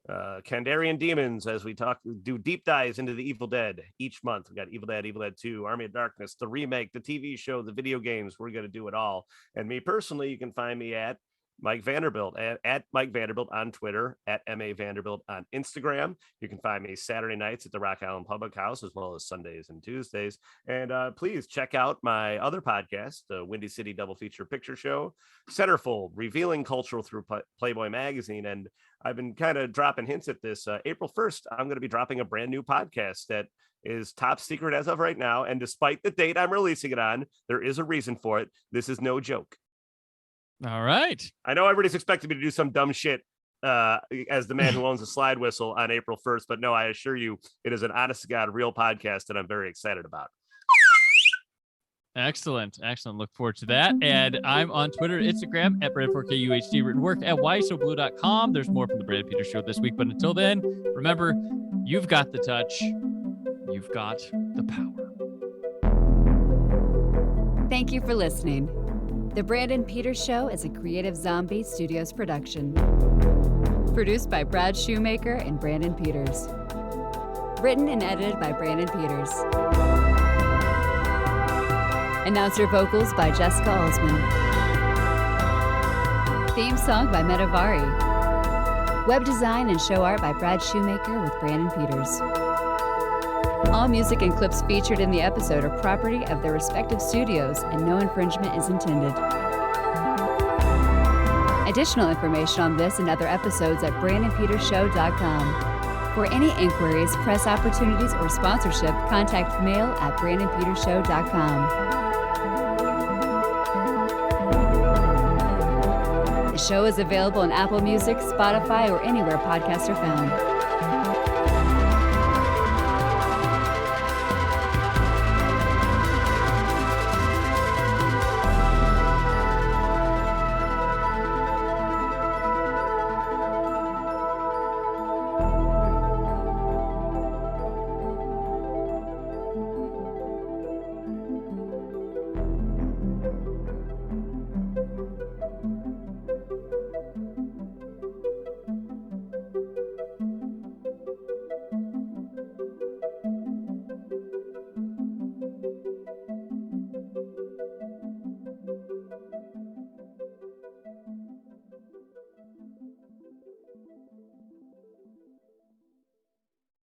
Kandarian demons as we do deep dives into the Evil Dead each month. We got Evil Dead 2, Army of Darkness, the remake, the TV show, the video games. We're going to do it all. And me personally, you can find me at Mike Vanderbilt, at Mike Vanderbilt on Twitter, at MA Vanderbilt on Instagram. You can find me Saturday nights at the Rock Island Public House, as well as Sundays and Tuesdays. And please check out my other podcast, the Windy City Double Feature Picture Show, Centerfold, revealing cultural through Playboy Magazine. And I've been kind of dropping hints at this. April 1st, I'm going to be dropping a brand new podcast that is top secret as of right now. And despite the date I'm releasing it on, there is a reason for it. This is no joke. All right. I know everybody's expecting me to do some dumb shit as the man who owns a slide whistle on April 1st, but no, I assure you it is an honest to God real podcast that I'm very excited about. Excellent. Look forward to that. And I'm on Twitter and Instagram at Brand4KUHD, written work at whysoblue.com. There's more from the Brandon Peters Show this week, but until then, remember, you've got the touch. You've got the power. Thank you for listening. The Brandon Peters Show is a Creative Zombie Studios production. Produced by Brad Shoemaker and Brandon Peters. Written and edited by Brandon Peters. Announcer vocals by Jessica Alsman. Theme song by Metavari. Web design and show art by Brad Shoemaker with Brandon Peters. All music and clips featured in the episode are property of their respective studios, and no infringement is intended. Additional information on this and other episodes at BrandonPetersShow.com. For any inquiries, press opportunities, or sponsorship, contact mail at BrandonPetersShow.com. The show is available on Apple Music, Spotify, or anywhere podcasts are found.